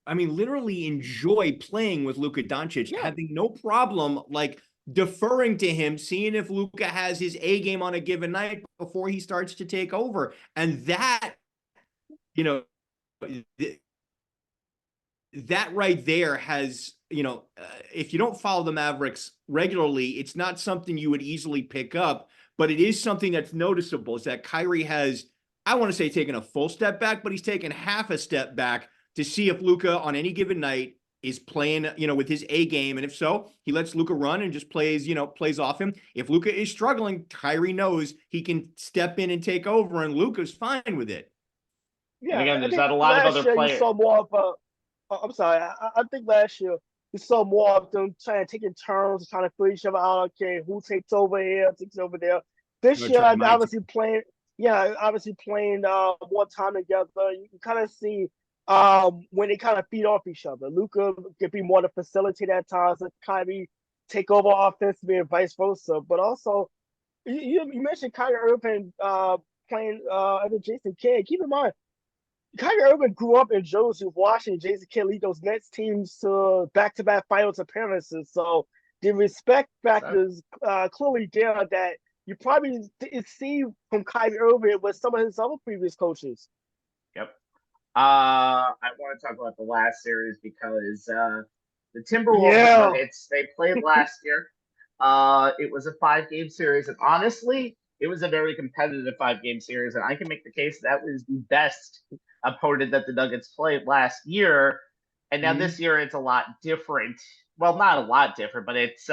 Literally enjoy playing with Luka Doncic, having no problem deferring to him, seeing if Luka has his A game on a given night before he starts to take over. And that, you know, that right there has, if you don't follow the Mavericks regularly, it's not something you would easily pick up, but it is something that's noticeable, is that Kyrie has, I want to say, taken a full step back, but he's taken half a step back to see if Luka on any given night is playing, with his A game. And if so, he lets Luka run and just plays off him. If Luka is struggling, Kyrie knows he can step in and take over, and Luka's fine with it. Yeah, and again, there's I not think a lot of last other year players. you saw more of a. I'm sorry. I think last year you saw more of them taking turns, trying to figure each other out. Okay, who takes over here, takes over there. This year, obviously playing. Yeah, obviously playing more time together. You kind of see when they kind of feed off each other. Luka could be more the facilitator at times, and Kyrie take over offensively and vice versa. But also, you mentioned Kyrie Irving playing under Jason Kidd. Keep in mind, Kyrie Irving grew up in Jersey, watching Jason Kidd lead those Nets teams to back-to-back finals appearances. So the respect factor is clearly there that you probably didn't see from Kyrie Irving with some of his other previous coaches. Yep. I want to talk about the last series because the Timberwolves and Nuggets, they played last year. It was a 5-game series, and honestly, it was a very competitive 5-game series, and I can make the case that was the best opponent that the Nuggets played last year. And now this year it's a lot different. Well, not a lot different, but it's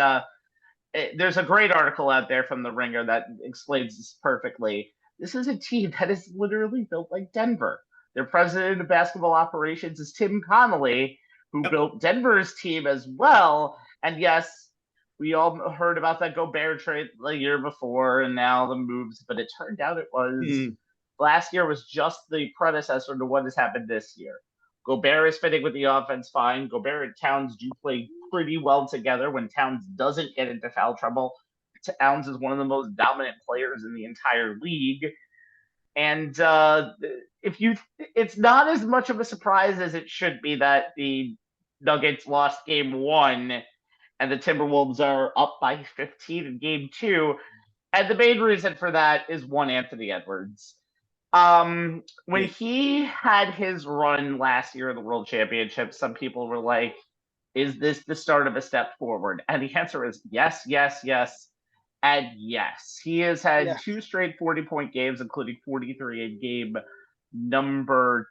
there's a great article out there from The Ringer that explains this perfectly. This is a team that is literally built like Denver. Their president of basketball operations is Tim Connolly, who built Denver's team as well. And yes, we all heard about that Gobert trade the year before and now the moves, but it turned out it was last year was just the predecessor to what has happened this year. Gobert is fitting with the offense fine. Gobert and Towns do play pretty well together when Towns doesn't get into foul trouble. Towns is one of the most dominant players in the entire league. And it's not as much of a surprise as it should be that the Nuggets lost game 1 and the Timberwolves are up by 15 in game 2. And the main reason for that is one Anthony Edwards. When he had his run last year in the World Championship, some people were like, is this the start of a step forward? And the answer is yes, yes, yes, and yes. He has had 2 straight 40-point games, including 43 in game number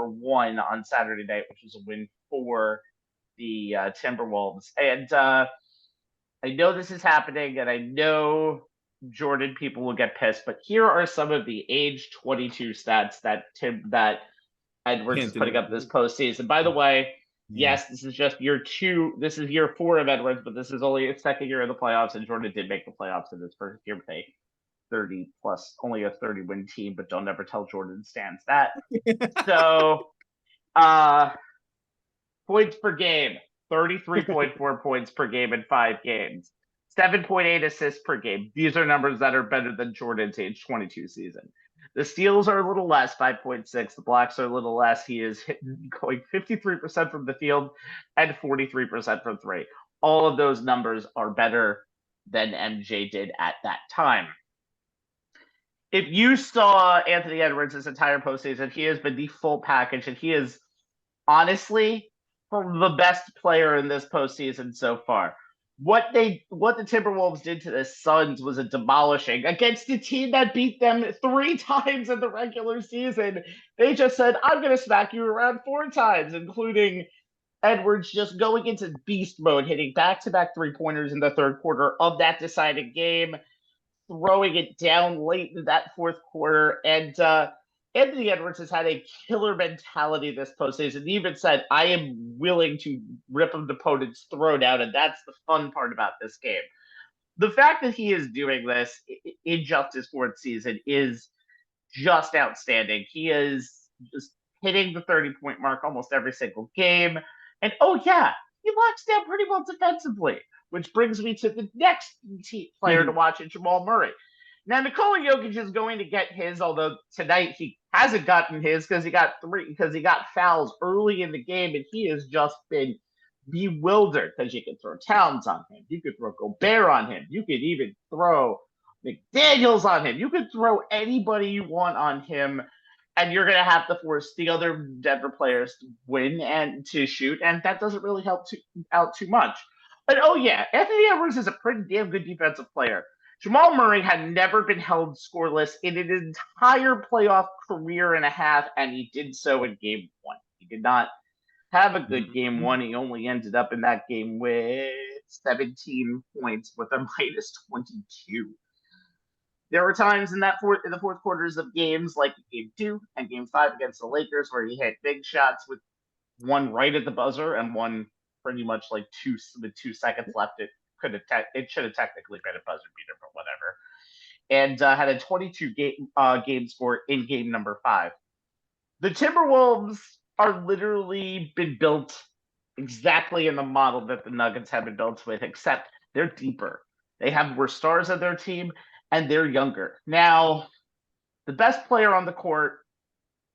1 on Saturday night, which was a win for the Timberwolves. And I know this is happening, and I know Jordan people will get pissed, but here are some of the age 22 stats that Edwards is putting up this postseason. By the way, yes, this is just year 2. This is year 4 of Edwards, but this is only his second year in the playoffs, and Jordan did make the playoffs in his first year with a 30 plus, only a 30-win team, but don't ever tell Jordan stands that. So, points per game, 33.4 points per game in 5 games. 7.8 assists per game. These are numbers that are better than Jordan's age 22 season. The steals are a little less, 5.6. The blocks are a little less. He is going 53% from the field and 43% from 3. All of those numbers are better than MJ did at that time. If you saw Anthony Edwards this entire postseason, he has been the full package, and he is honestly the best player in this postseason so far. What the Timberwolves did to the Suns was a demolishing against a team that beat them 3 times in the regular season. They just said, I'm going to smack you around 4 times, including Edwards just going into beast mode, hitting back-to-back 3-pointers in the third quarter of that decided game, throwing it down late in that fourth quarter. And Anthony Edwards has had a killer mentality this postseason. He even said, I am willing to rip an opponent's throat out, and that's the fun part about this game. The fact that he is doing this in just his 4th season is just outstanding. He is just hitting the 30-point mark almost every single game. And, he locks down pretty well defensively, which brings me to the next player to watch in Jamal Murray. Now, Nikola Jokic is going to get his, although tonight he hasn't gotten his because he got fouls early in the game, and he has just been bewildered because you could throw Towns on him. You could throw Gobert on him. You could even throw McDaniels on him. You could throw anybody you want on him, and you're going to have to force the other Denver players to win and to shoot, and that doesn't really help out too much. But, oh, yeah, Anthony Edwards is a pretty damn good defensive player. Jamal Murray had never been held scoreless in an entire playoff career and a half, and he did so in game one. He did not have a good game one. He only ended up in that game with 17 points with a minus 22. There were times in the fourth quarters of games like game 2 and game 5 against the Lakers where he hit big shots with one right at the buzzer and one pretty much like 2 seconds left. It should have technically been a buzzer beater, but whatever. And had a 22 game score in game number 5. The Timberwolves are literally been built exactly in the model that the Nuggets have been built with, except they're deeper. They have more stars on their team, and they're younger. Now, the best player on the court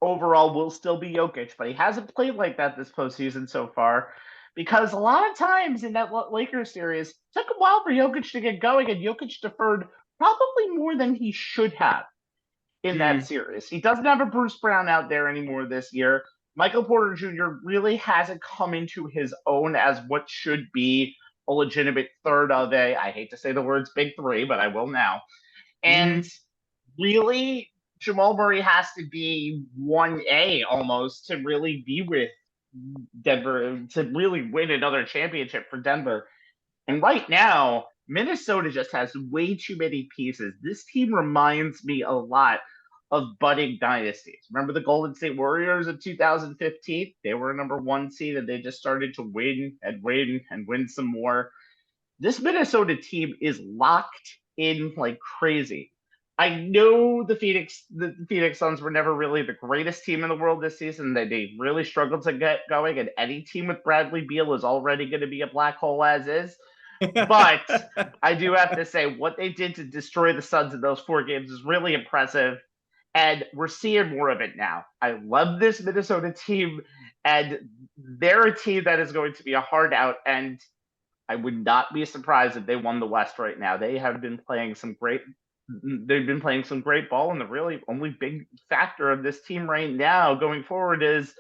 overall will still be Jokic, but he hasn't played like that this postseason so far because a lot of times in that Lakers series, it took a while for Jokic to get going, and Jokic deferred probably more than he should have in that series. He doesn't have a Bruce Brown out there anymore this year. Michael Porter Jr. really hasn't come into his own as what should be a legitimate third of I hate to say the words big three, but I will now. And really, Jamal Murray has to be 1A almost to really be with Denver, to really win another championship for Denver. And right now, Minnesota just has way too many pieces. This team reminds me a lot of budding dynasties. Remember the Golden State Warriors of 2015? They were a number 1 seed and they just started to win and win and win some more. This Minnesota team is locked in like crazy. I know the Phoenix Suns were never really the greatest team in the world this season. They really struggled to get going, and any team with Bradley Beal is already going to be a black hole as is. But I do have to say, what they did to destroy the Suns in those 4 games is really impressive, and we're seeing more of it now. I love this Minnesota team, and they're a team that is going to be a hard out, and I would not be surprised if they won the West right now. They've been playing some great ball, and the really only big factor of this team right now going forward is,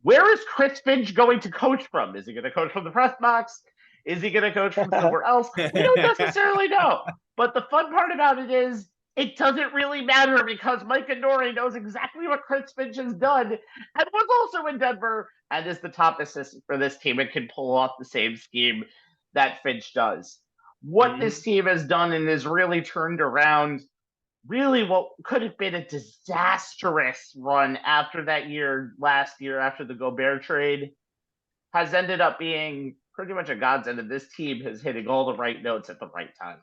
where is Chris Finch going to coach from? Is he going to coach from the press box? Is he going to coach from somewhere else? We don't necessarily know. But the fun part about it is, it doesn't really matter because Mike Nori knows exactly what Chris Finch has done and was also in Denver and is the top assistant for this team and can pull off the same scheme that Finch does. What this team has done and has really turned around really what could have been a disastrous run after that last year after the Gobert trade has ended up being pretty much a godsend, and this team is hitting all the right notes at the right time.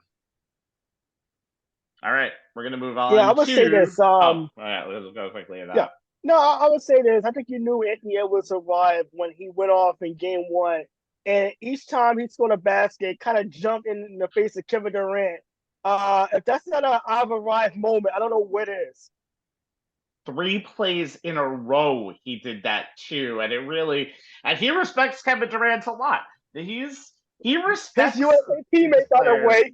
All right, we're going to move on. Yeah, I would say this. All right, let's go quickly at that. Yeah. No, I would say this. I think you knew Anthony Edwards arrived when he went off in game 1. And each time he scored a basket, kind of jumped in the face of Kevin Durant. If that's not an I've arrived moment, I don't know what is. 3 plays in a row he did that too, and he respects Kevin Durant a lot. He respects his USA teammate, by the way.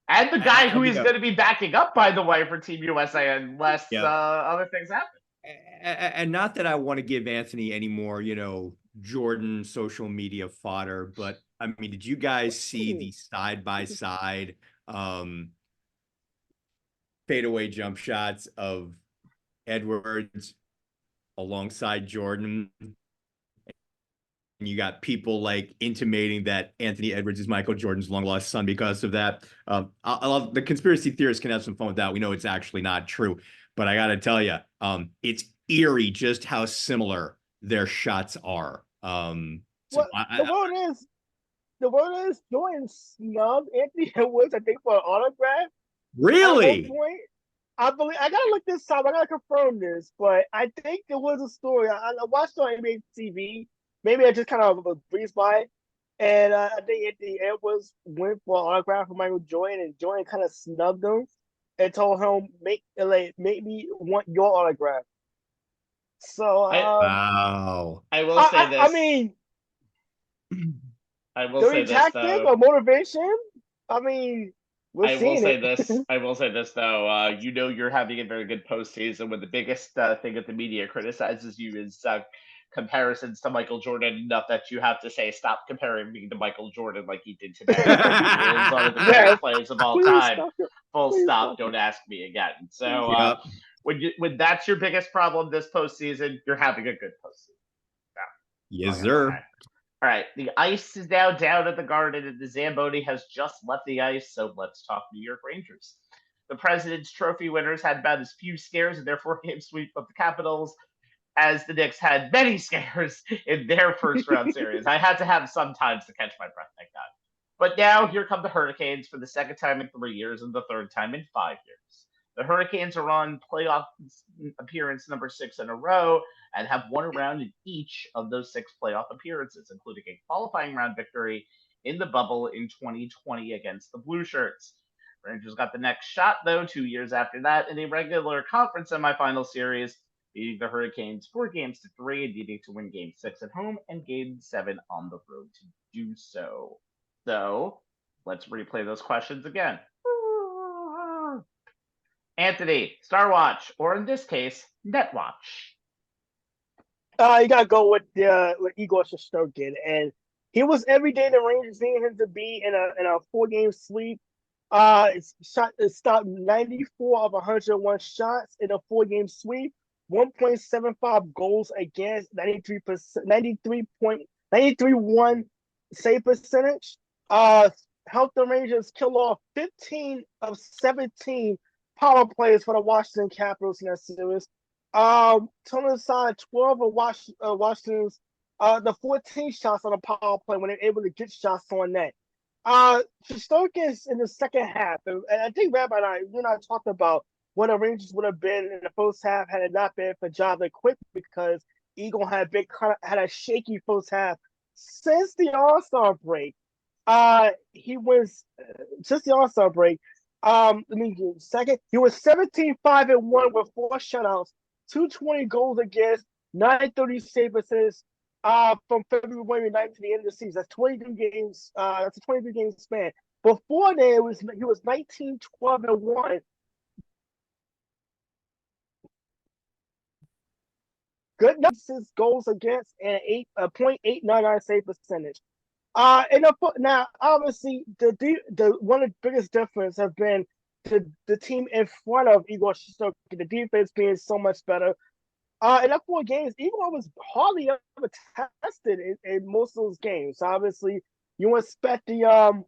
And the guy who he's going to be backing up, by the way, for Team USA unless other things happen. And not that I want to give Anthony any more, Jordan social media fodder, but I mean, did you guys see the side-by-side fadeaway jump shots of Edwards alongside Jordan? And you got people like intimating that Anthony Edwards is Michael Jordan's long-lost son because of that. I love the conspiracy theorists can have some fun with that. We know it's actually not true, but I got to tell you, it's eerie just how similar their shots are. The word is Jordan snubbed Anthony Edwards, I think, for an autograph. Really? I believe I gotta look this up. I gotta confirm this, but I think there was a story. I watched on NBA TV. Maybe I just kind of breezed by it. And I think Anthony Edwards went for an autograph for Michael Jordan, and Jordan kind of snubbed him and told him, make me want your autograph. So wow. I will say this. I mean, I will Dirty say this tactic though. or motivation? I mean, we're I will seeing say it. this. I will say this though. You know you're having a very good postseason when the biggest thing that the media criticizes you is comparisons to Michael Jordan. Enough that you have to say stop comparing me to Michael Jordan like he did today. He is one of the Yes. greatest players of all Please time. stop it. Full Please stop. stop Don't ask me again. So Yep. when that's your biggest problem this postseason, you're having a good postseason. Yes, Okay. sir. All right, the ice is now down at the Garden, and the Zamboni has just left the ice, so let's talk New York Rangers. The President's Trophy winners had about as few scares in their four-game sweep of the Capitals as the Knicks had many scares in their first-round series. I had to have some times to catch my breath, thank God. But now, here come the Hurricanes for the second time in 3 years and the third time in 5 years. The Hurricanes are on playoff appearance number 6 in a row and have won a round in each of those 6 playoff appearances, including a qualifying round victory in the bubble in 2020 against the Blue Shirts. Rangers got the next shot, though, 2 years after that in a regular conference semifinal series, beating the Hurricanes 4-3 and needing to win Game 6 at home and Game 7 on the road to do so. So, let's replay those questions again. Anthony, Star Watch, or in this case, Net Watch. You gotta go with Igor Shesterkin, and he was every day the Rangers needed him to be in a 4-game sweep. It stopped 94 of 101 shots in a 4-game sweep, 1.75 goals against, 93%, 93.93.1 save percentage. Helped the Rangers kill off 15 of 17 power plays for the Washington Capitals in that series. Total aside 12 of Washington's the 14 shots on the power play when they're able to get shots on net. Shesterkin in the second half, and I think Rabbi and I talked about what the Rangers would have been in the first half had it not been for Jonathan Quick, because Eagle had a shaky first half. Since the All-Star break, he was since the All-Star break. Second, he was 17-5-1 with 4 shutouts, 220 goals against, 930 save percentage. From February 9th to the end of the season. That's 23 games. That's a 23-game span. Before that, he was 19-12-1. Good numbers, goals against, and a .899 save percentage. Now obviously the one of the biggest difference have been the team in front of Igor Shesterkin, the defense being so much better. In that 4 games, Igor was hardly ever tested in most of those games. So obviously, you expect the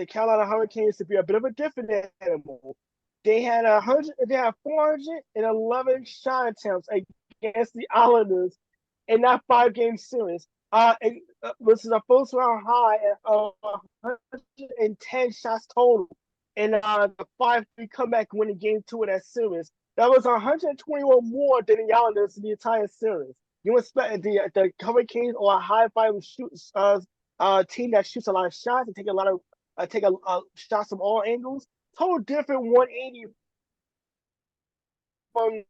Carolina Hurricanes to be a bit of a different animal. They had 411 shot attempts against the Islanders in that 5-game series. This is a first round high of 110 shots total in the 5-3 comeback winning Game 2 of that series. That was 121 more than the Islanders in the entire series. You expect the Hurricanes or a high-five team that shoots a lot of shots and take shots from all angles. Total different 180 from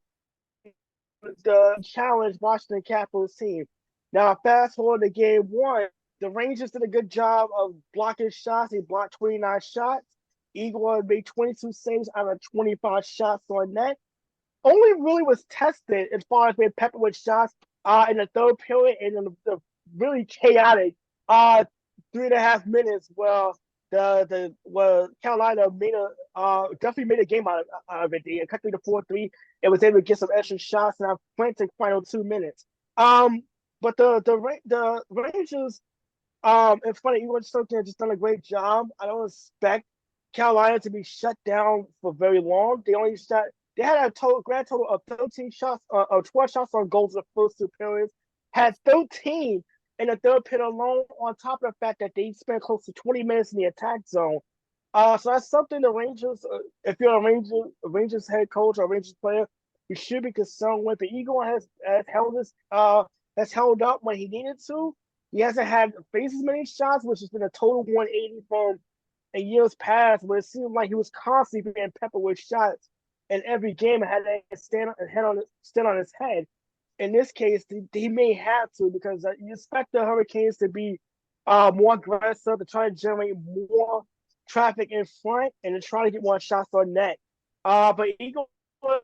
the challenge Washington Capitals team. Now, fast forward to Game 1, the Rangers did a good job of blocking shots. They blocked 29 shots. Igor made 22 saves out of 25 shots on net. Only really was tested as far as being peppered with shots in the third period and in the really chaotic 3.5 minutes where Carolina definitely made a game out of it. They cut through the 4-3 and was able to get some extra shots in our frantic final 2 minutes. But the Rangers, it's funny, Igor Shesterkin has just done a great job. I don't expect Carolina to be shut down for very long. They had a grand total of 13 shots, or 12 shots on goals in the first 2 periods. Had 13 in the third period alone, on top of the fact that they spent close to 20 minutes in the attack zone. So that's something the Rangers, if you're a Rangers head coach or a Rangers player, you should be concerned with. The Igor has held up when he needed to. He hasn't had faced as many shots, which has been a total 180 from in years past, where it seemed like he was constantly being peppered with shots. And every game had to stand on his head. in this case, he may have to, because you expect the Hurricanes to be more aggressive, to try to generate more traffic in front and to try to get more shots on net. But Eagle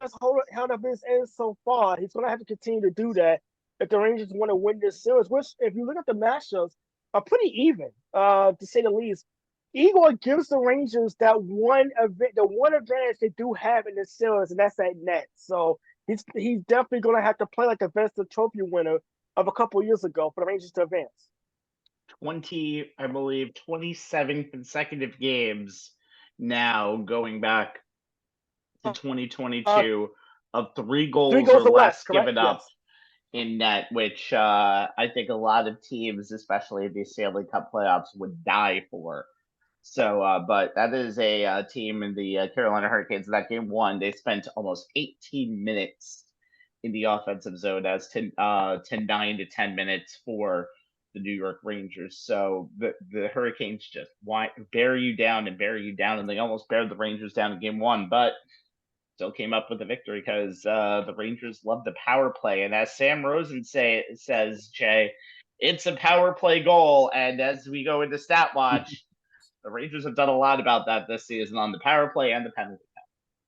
has held up his end so far. He's going to have to continue to do that if the Rangers want to win this series, which, if you look at the matchups, are pretty even, to say the least. Igor gives the Rangers that one event, the one advantage they do have in this series, and that's that net. So he's definitely going to have to play like the Vesta Trophy winner of a couple years ago for the Rangers to advance. 27 consecutive games now, going back to 2022, of 3 goals or less given up in net, which I think a lot of teams, especially in these Stanley Cup playoffs, would die for. So, but that is a team in the Carolina Hurricanes. In that game 1, they spent almost 18 minutes in the offensive zone, as to 9 to 10 minutes for the New York Rangers. So the Hurricanes just bear you down, and they almost bared the Rangers down in game 1, but still came up with a victory because the Rangers love the power play. And as Sam Rosen says, Jay, it's a power play goal. And as we go into Stat Watch, the Rangers have done a lot about that this season on the power play and the penalty.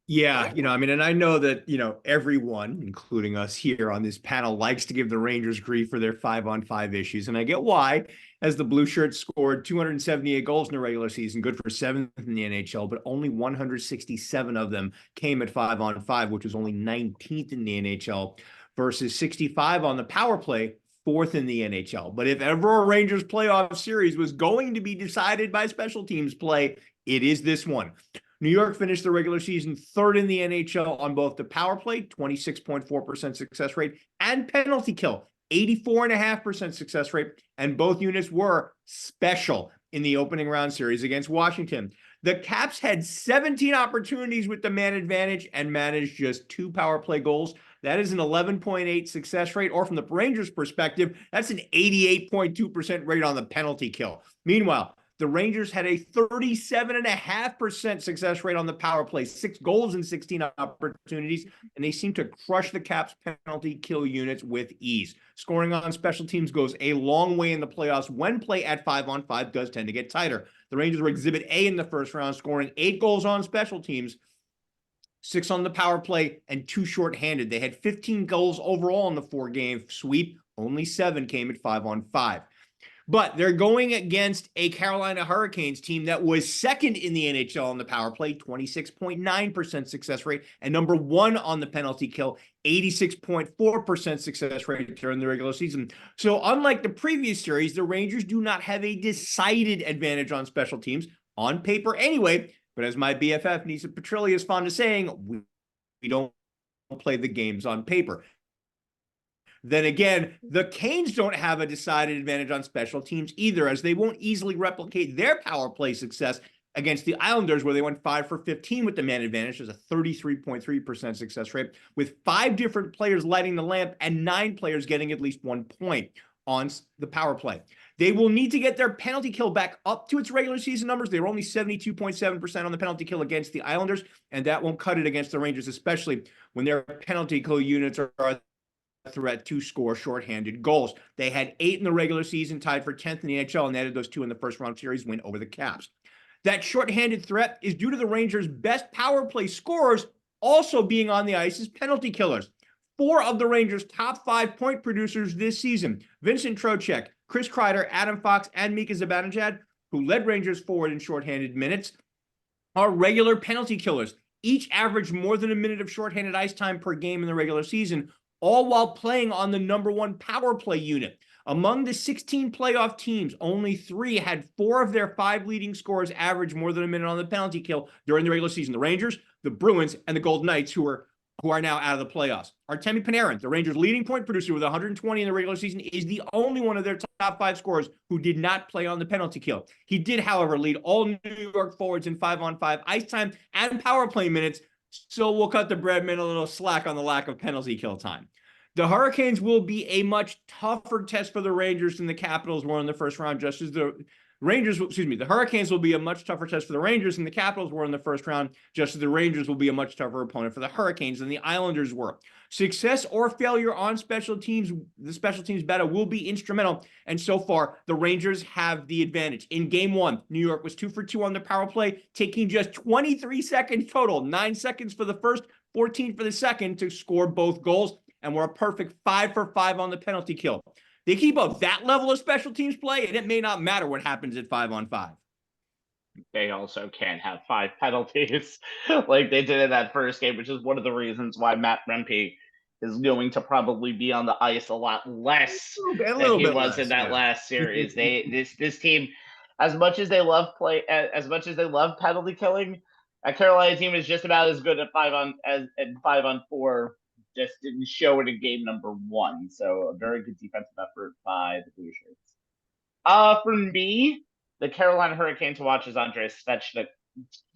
Yeah, I mean, and I know that, everyone, including us here on this panel, likes to give the Rangers grief for their 5-on-5 issues. And I get why, as the Blue Shirts scored 278 goals in the regular season, good for 7th in the NHL, but only 167 of them came at 5-on-5, which was only 19th in the NHL, versus 65 on the power play, 4th in the NHL. But if ever a Rangers playoff series was going to be decided by special teams play, it is this one. New York finished the regular season 3rd in the NHL on both the power play, 26.4% success rate, and penalty kill, 84.5% success rate, and both units were special in the opening round series against Washington. The Caps had 17 opportunities with the man advantage and managed just 2 power play goals. That is an 11.8 success rate, or from the Rangers' perspective, that's an 88.2% rate on the penalty kill. Meanwhile, the Rangers had a 37.5% success rate on the power play, 6 goals and 16 opportunities, and they seem to crush the Caps' penalty kill units with ease. Scoring on special teams goes a long way in the playoffs when play at 5-on-5 does tend to get tighter. The Rangers were Exhibit A in the first round, scoring 8 goals on special teams, 6 on the power play, and 2 shorthanded. They had 15 goals overall in the 4-game sweep. Only 7 came at 5-on-5. But they're going against a Carolina Hurricanes team that was 2nd in the NHL on the power play, 26.9% success rate, and number 1 on the penalty kill, 86.4% success rate during the regular season. So unlike the previous series, the Rangers do not have a decided advantage on special teams, on paper anyway. But as my BFF Nisa Petrilli is fond of saying, we don't play the games on paper. Then again, the Canes don't have a decided advantage on special teams either, as they won't easily replicate their power play success against the Islanders, where they went 5 for 15 with the man advantage. There's a 33.3% success rate, with 5 different players lighting the lamp and 9 players getting at least 1 point on the power play. They will need to get their penalty kill back up to its regular season numbers. They were only 72.7% on the penalty kill against the Islanders, and that won't cut it against the Rangers, especially when their penalty kill units are threat to score shorthanded goals. They had 8 in the regular season, tied for 10th in the NHL, and added those 2 in the first round series win over the Caps. That shorthanded threat is due to the Rangers' best power play scorers also being on the ice as penalty killers. 4 of the Rangers' top 5 point producers this season, Vincent Trocheck, Chris Kreider, Adam Fox, and Mika Zibanejad, who led Rangers forward in shorthanded minutes, are regular penalty killers. Each averaged more than a minute of shorthanded ice time per game in the regular season, all while playing on the number 1 power play unit. Among the 16 playoff teams, only 3 had 4 of their 5 leading scorers average more than a minute on the penalty kill during the regular season. The Rangers, the Bruins, and the Golden Knights, who are now out of the playoffs. Artemi Panarin, the Rangers' leading point producer with 120 in the regular season, is the only one of their top 5 scorers who did not play on the penalty kill. He did, however, lead all New York forwards in 5-on-5 ice time and power play minutes, so we'll cut the Breadman a little slack on the lack of penalty kill time. The Hurricanes will be a much tougher test for the Rangers than the Capitals were in the first round, just as the The Hurricanes will be a much tougher test for the Rangers than the Capitals were in the first round, just as the Rangers will be a much tougher opponent for the Hurricanes than the Islanders were. Success or failure on special teams, the special teams battle will be instrumental, and so far, the Rangers have the advantage. In Game 1, New York was 2 for 2 on the power play, taking just 23 seconds total, 9 seconds for the first, 14 for the second to score both goals, and were a perfect 5 for 5 on the penalty kill. They keep up that level of special teams play, and it may not matter what happens at 5-on-5. They also can't have 5 penalties like they did in that first game, which is one of the reasons why Matt Rempe is going to probably be on the ice a lot less than he was in that last series. This team, as much as they love penalty killing, that Carolina team is just about as good at 5-on-4. Just didn't show it in game number 1. So a very good defensive effort by the Blue Shirts. For me, the Carolina Hurricanes to watch is Andrei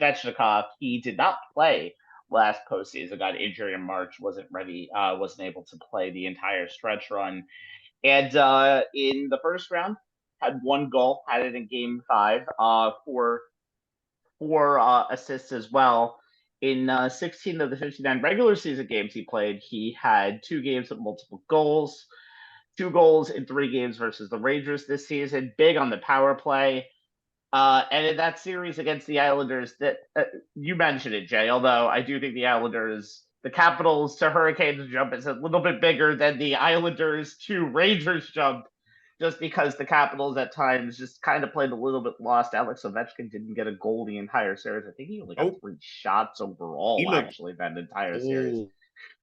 Svechnikov. He did not play last postseason, got injured in March, wasn't able to play the entire stretch run. And in the first round, had 1 goal, had it in game 5, four assists as well. In 16 of the 59 regular season games he played, he had 2 games with multiple goals, 2 goals in 3 games versus the Rangers this season, big on the power play. And in that series against the Islanders, that you mentioned it, Jay, although I do think the Capitals to Hurricanes jump is a little bit bigger than the Islanders to Rangers jump, just because the Capitals at times just kind of played a little bit lost. Alex Ovechkin didn't get a goal the entire series. I think he only got 3 shots overall, actually, that entire series.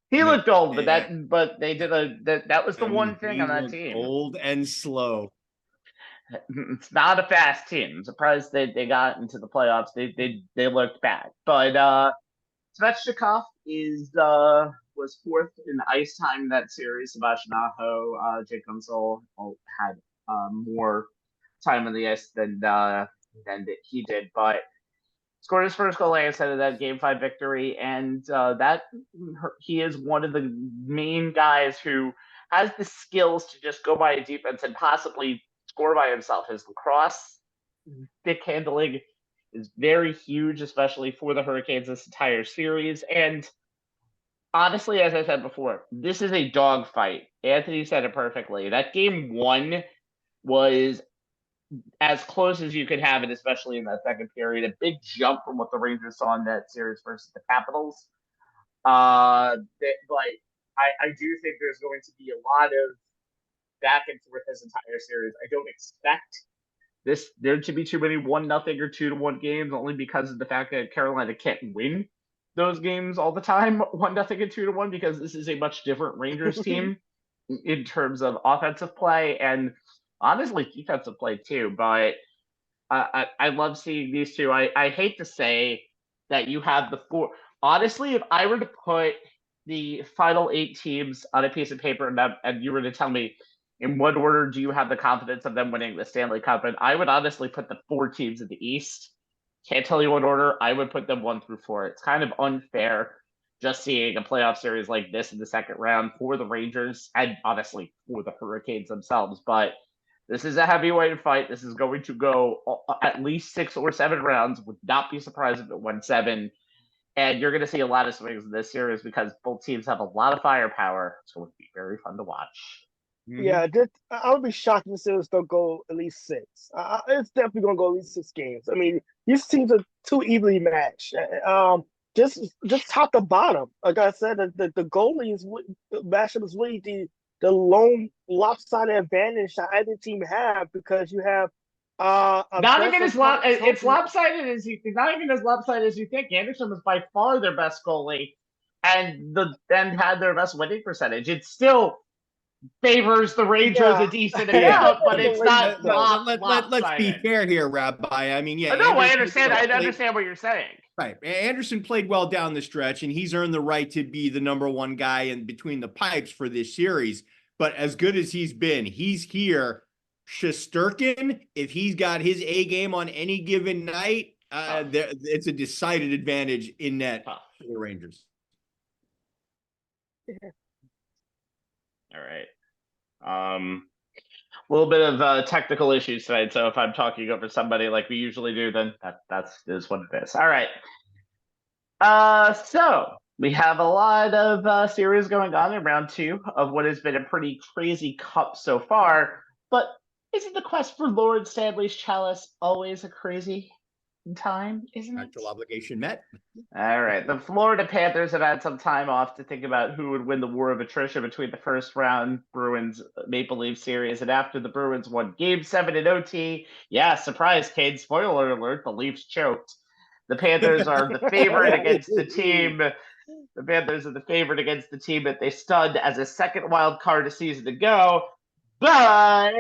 He looked old, but they did that was the one thing on that team. Old and slow. It's not a fast team. I'm surprised they got into the playoffs. They looked bad. But Svechnikov was 4th in ice time in that series. Sebastian Aho, Jake Gunsel had more time on the ice than he did, but scored his first goal instead of that Game 5 victory, and that he is one of the main guys who has the skills to just go by a defense and possibly score by himself. His lacrosse stick handling is very huge, especially for the Hurricanes this entire series. And honestly, as I said before, this is a dogfight. Anthony said it perfectly. That game 1 was as close as you could have it, especially in that second period. A big jump from what the Rangers saw in that series versus the Capitals. But I do think there's going to be a lot of back and forth this entire series. I don't expect there to be too many 1-0 or 2-1 games, only because of the fact that Carolina can't win those games all the time, 1-0 and 2-1, because this is a much different Rangers team in terms of offensive play and honestly defensive play too. But I love seeing these two. I hate to say that you have the 4. Honestly, if I were to put the final 8 teams on a piece of paper and you were to tell me in what order do you have the confidence of them winning the Stanley Cup, and I would honestly put the 4 teams in the East. Can't tell you what order. I would put them 1 through 4. It's kind of unfair just seeing a playoff series like this in the second round for the Rangers and honestly for the Hurricanes themselves. But this is a heavyweight fight. This is going to go at least 6 or 7 rounds. Would not be surprised if it went 7. And you're going to see a lot of swings in this series because both teams have a lot of firepower. It's going to be very fun to watch. Yeah, I would be shocked if the series don't go at least 6. It's definitely going to go at least 6 games. I mean, these teams are too evenly matched. Just top to bottom. Like I said, the goalies matchup is really the lone lopsided advantage that either team have, because you have not even as lopsided as you think. Not even as lopsided as you think. Anderson was by far their best goalie, and had their best winning percentage. It still favors the Rangers a decent amount, but it's not. Let's be fair here, Rabbi. I mean, yeah. No, I understand. I understand what you're saying. Right. Anderson played well down the stretch, and he's earned the right to be the number 1 guy in between the pipes for this series. But as good as he's been, he's here. Shesterkin, if he's got his A game on any given night, it's a decided advantage in net for the Rangers. All right. little bit of technical issues tonight. So if I'm talking over somebody like we usually do, then that's what it is. All right. So we have a lot of series going on in round 2 of what has been a pretty crazy cup so far. But isn't the quest for Lord Stanley's chalice always a crazy time, isn't it? Actual obligation met. All right. The Florida Panthers have had some time off to think about who would win the war of attrition between the first round Bruins Maple Leaf series. And after the Bruins won Game 7 in OT, yeah, surprise, kids. Spoiler alert, the Leafs choked. The Panthers are the favorite against the team. The Panthers are the favorite against the team that they stunned as a second wild card a season ago. But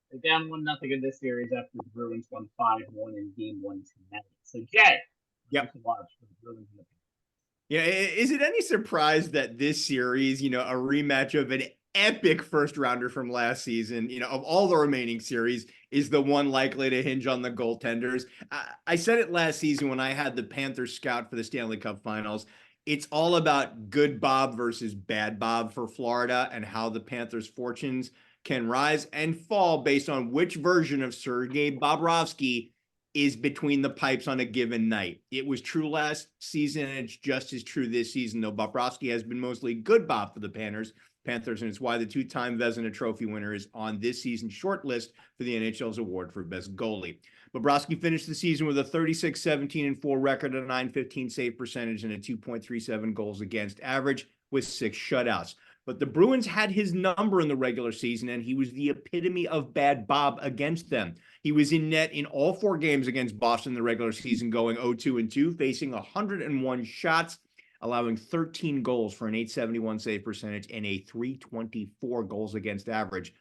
they're down 1-0 in this series after the Bruins won 5-1 in Game 1 tonight. So, Jay, Yep. to watch for the Bruins and the Yeah, is it any surprise that this series, a rematch of an epic first rounder from last season, of all the remaining series, is the one likely to hinge on the goaltenders? I said it last season when I had the Panthers scout for the Stanley Cup Finals. It's all about good Bob versus bad Bob for Florida and how the Panthers' fortunes can rise and fall based on which version of Sergei Bobrovsky is between the pipes on a given night. It was true last season, and it's just as true this season, though Bobrovsky has been mostly good Bob for the Panthers, and it's why the two-time Vezina Trophy winner is on this season's short list for the NHL's award for best goalie. Bobrovsky finished the season with a 36-17-4 record, a .915 save percentage, and a 2.37 goals against average with 6 shutouts. But the Bruins had his number in the regular season, and he was the epitome of bad Bob against them. He was in net in all 4 games against Boston in the regular season, going 0-2-2, facing 101 shots, allowing 13 goals for an .871 save percentage and a .324 goals against average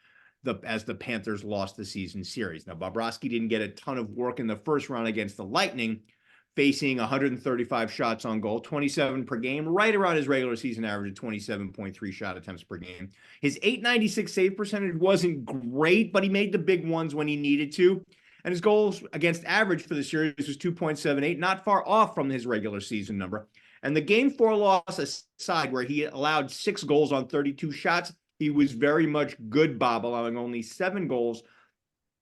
as the Panthers lost the season series. Now, Bobrovsky didn't get a ton of work in the first round against the Lightning, facing 135 shots on goal, 27 per game, right around his regular season average of 27.3 shot attempts per game. His .896 save percentage wasn't great, but he made the big ones when he needed to. And his goals against average for the series was 2.78, not far off from his regular season number. And the Game 4 loss aside, where he allowed 6 goals on 32 shots, he was very much good Bob, allowing only 7 goals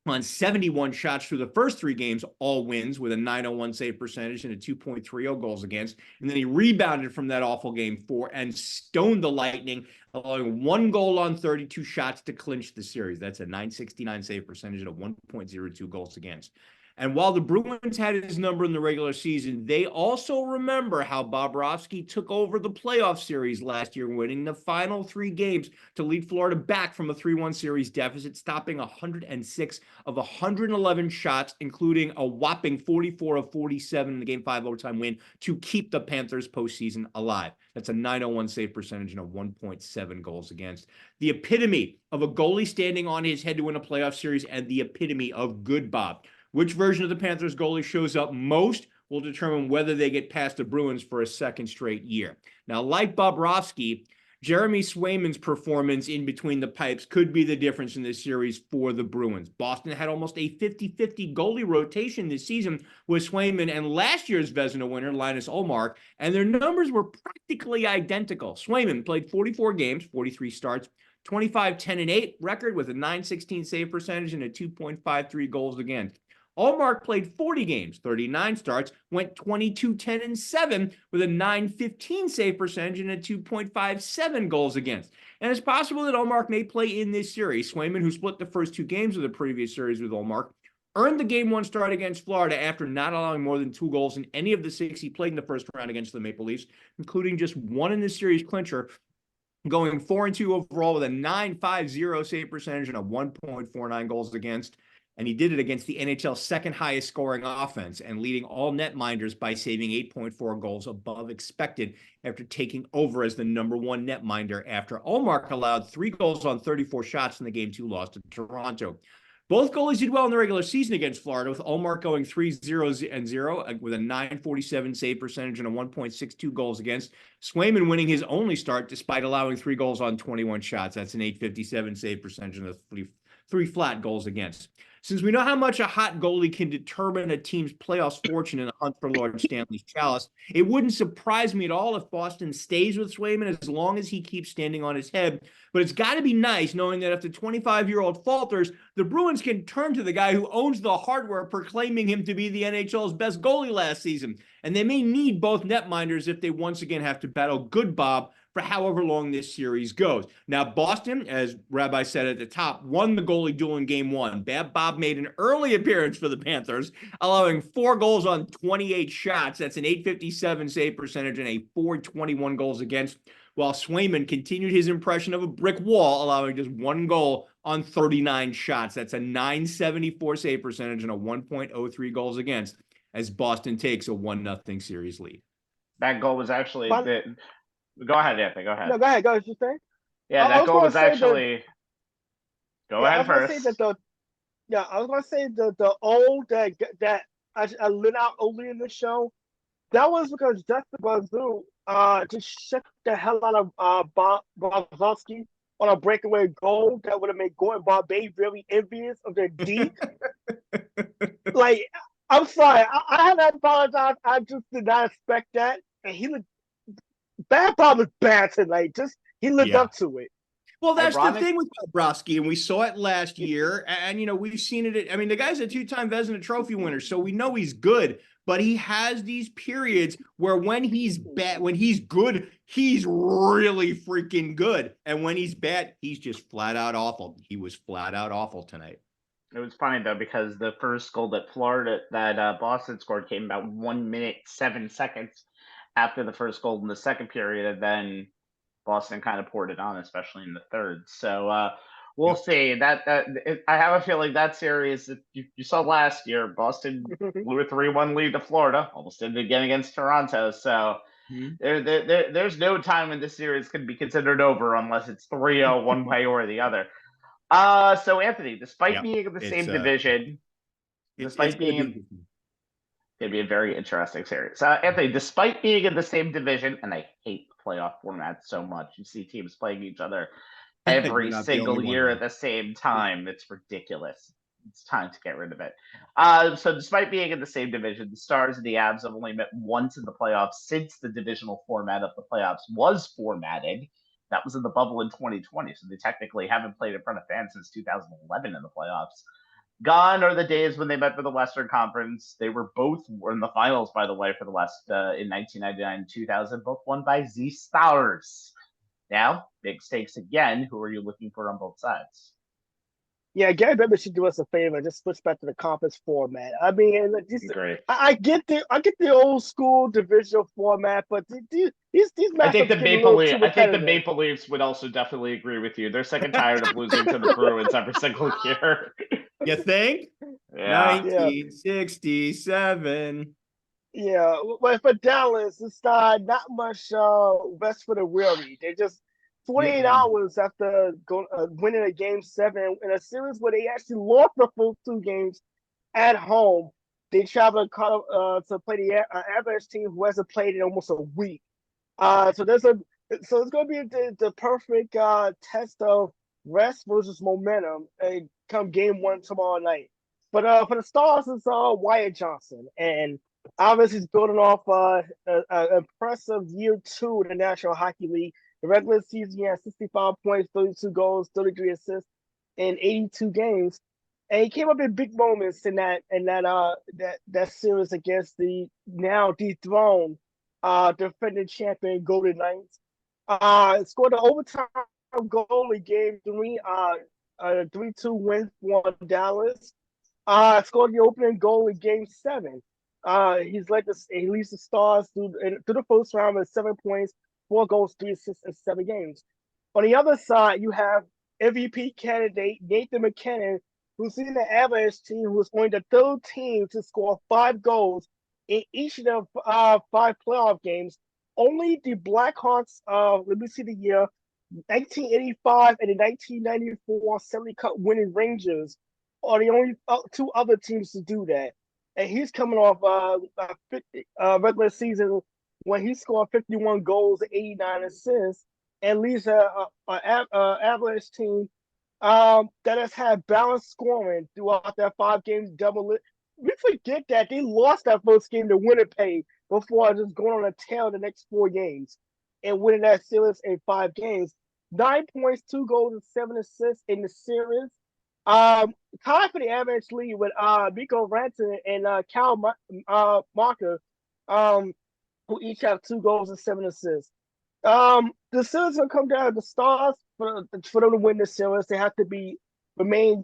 on 71 shots through the first 3 games, all wins with a .901 save percentage and a 2.30 goals against. And then he rebounded from that awful Game 4 and stoned the Lightning, allowing 1 goal on 32 shots to clinch the series. That's a .969 save percentage and a 1.02 goals against. And while the Bruins had his number in the regular season, they also remember how Bobrovsky took over the playoff series last year, winning the final 3 games to lead Florida back from a 3-1 series deficit, stopping 106 of 111 shots, including a whopping 44 of 47 in the Game 5 overtime win to keep the Panthers postseason alive. That's a .901 save percentage and a 1.7 goals against. The epitome of a goalie standing on his head to win a playoff series and the epitome of good Bob. Which version of the Panthers goalie shows up most will determine whether they get past the Bruins for a second straight year. Now, like Bobrovsky, Jeremy Swayman's performance in between the pipes could be the difference in this series for the Bruins. Boston had almost a 50-50 goalie rotation this season with Swayman and last year's Vezina winner, Linus Ullmark, and their numbers were practically identical. Swayman played 44 games, 43 starts, 25-10-8 record with a .916 save percentage and a 2.53 goals against. Ullmark played 40 games, 39 starts, went 22-10-7 with a .915 save percentage and a 2.57 goals against. And it's possible that Ullmark may play in this series. Swayman, who split the first 2 games of the previous series with Ullmark, earned the Game 1 start against Florida after not allowing more than 2 goals in any of the 6 he played in the first round against the Maple Leafs, including just 1 in the series clincher, going 4-2 overall with a .950 save percentage and a 1.49 goals against. And he did it against the NHL's second highest scoring offense and leading all netminders by saving 8.4 goals above expected after taking over as the #1 netminder after Ullmark allowed 3 goals on 34 shots in the Game 2 loss to Toronto. Both goalies did well in the regular season against Florida, with Ullmark going 3-0-0 with a .947 save percentage and a 1.62 goals against. Swayman winning his only start despite allowing 3 goals on 21 shots. That's an .857 save percentage and a 3 flat goals against. Since we know how much a hot goalie can determine a team's playoffs fortune in a hunt for Lord Stanley's chalice, it wouldn't surprise me at all if Boston stays with Swayman as long as he keeps standing on his head. But it's got to be nice knowing that if the 25-year-old falters, the Bruins can turn to the guy who owns the hardware, proclaiming him to be the NHL's best goalie last season. And they may need both netminders if they once again have to battle Good Bob for however long this series goes. Now, Boston, as Rabbi said at the top, won the goalie duel in Game 1. Bad Bob made an early appearance for the Panthers, allowing 4 goals on 28 shots. That's an .857 save percentage and a .421 goals against, while Swayman continued his impression of a brick wall, allowing just 1 goal on 39 shots. That's a .974 save percentage and a 1.03 goals against, as Boston takes a 1-0 series lead. That goal was actually Go ahead, Anthony. Go ahead. No, go ahead. Go ahead. You say? Yeah, that goal was actually. Go ahead first. I was gonna say the old that I lit out early in the show. That was because Justin Bazoo just shook the hell out of BOS-CLE on a breakaway goal that would have made Gordon Bombay very envious of their D. Like, I'm sorry, I have to apologize. I just did not expect that, and he looked. Bad Bob was bad tonight. Just he lived up to it. Well, that's the thing with Bobrovsky, and we saw it last year, and we've seen it. I mean, the guy's a 2-time Vezina Trophy winner, so we know he's good. But he has these periods where when he's bad, when he's good, he's really freaking good, and when he's bad, he's just flat out awful. He was flat out awful tonight. It was funny though because the first goal that Boston scored came about 1 minute 7 seconds after the first goal in the second period, and then Boston kind of poured it on, especially in the third. So we'll see. I have a feeling that series that you saw last year, Boston blew a 3-1 lead to Florida, almost did it again against Toronto. So there's no time when this series can be considered over unless it's 3-0 one way or the other. So Anthony, despite being in the same division, it'd be a very interesting series. Anthony, despite being in the same division, and I hate the playoff format so much, you see teams playing each other every single year at the same time. It's ridiculous. It's time to get rid of it. So despite being in the same division, the Stars and the Avs have only met once in the playoffs since the divisional format of the playoffs was formatted. That was in the bubble in 2020, so they technically haven't played in front of fans since 2011 in the playoffs. Gone are the days when they met for the Western Conference. They were in the finals, by the way, for the West in 1999 and 2000, both won by Z Stars. Now, big stakes again. Who are you looking for on both sides? Yeah, Gary Bettman should do us a favor and just switch back to the conference format. I mean, I get the old school divisional format, but these I think the Maple Leafs would also definitely agree with you. They're sick and tired of losing to the Bruins every single year. You think? Yeah. 1967. Yeah, well, for Dallas, it's not much rest for the weary. They just 48 hours after winning a Game 7 in a series where they actually lost the full 2 games at home. They traveled to play the Avalanche team who hasn't played in almost a week. So it's going to be the perfect test of rest versus momentum come Game 1 tomorrow night. But for the Stars, it's Wyatt Johnson, and obviously he's building off an impressive year 2 in the National Hockey League. The regular season, he had 65 points, 32 goals, 33 assists in 82 games, and he came up in big moments in that series against the now dethroned defending champion Golden Knights. Scored an overtime goal in Game 3, 3-2 win for Dallas. Scored the opening goal in Game 7. He leads the Stars through the first round with 7 points, 4 goals, 3 assists in 7 games. On the other side, you have MVP candidate Nathan McKinnon, who's in the Avalanche team, who's only the 3rd team to score 5 goals in each of the 5 playoff games. Only the Blackhawks, let me see the year, 1985 and the 1994 Stanley Cup winning Rangers are the only 2 other teams to do that. And he's coming off a regular season when he scored 51 goals and 89 assists and leads an Avalanche team that has had balanced scoring throughout that 5 game double. We forget that they lost that first game to Winnipeg before just going on a tear the next 4 games and winning that series in 5 games. 9 points, 2 goals, and 7 assists in the series. Tied for the Avalanche lead with Mikko Rantanen and Cal Marker, who each have 2 goals and 7 assists. The series will come down to the Stars for them to win the series. They have to remain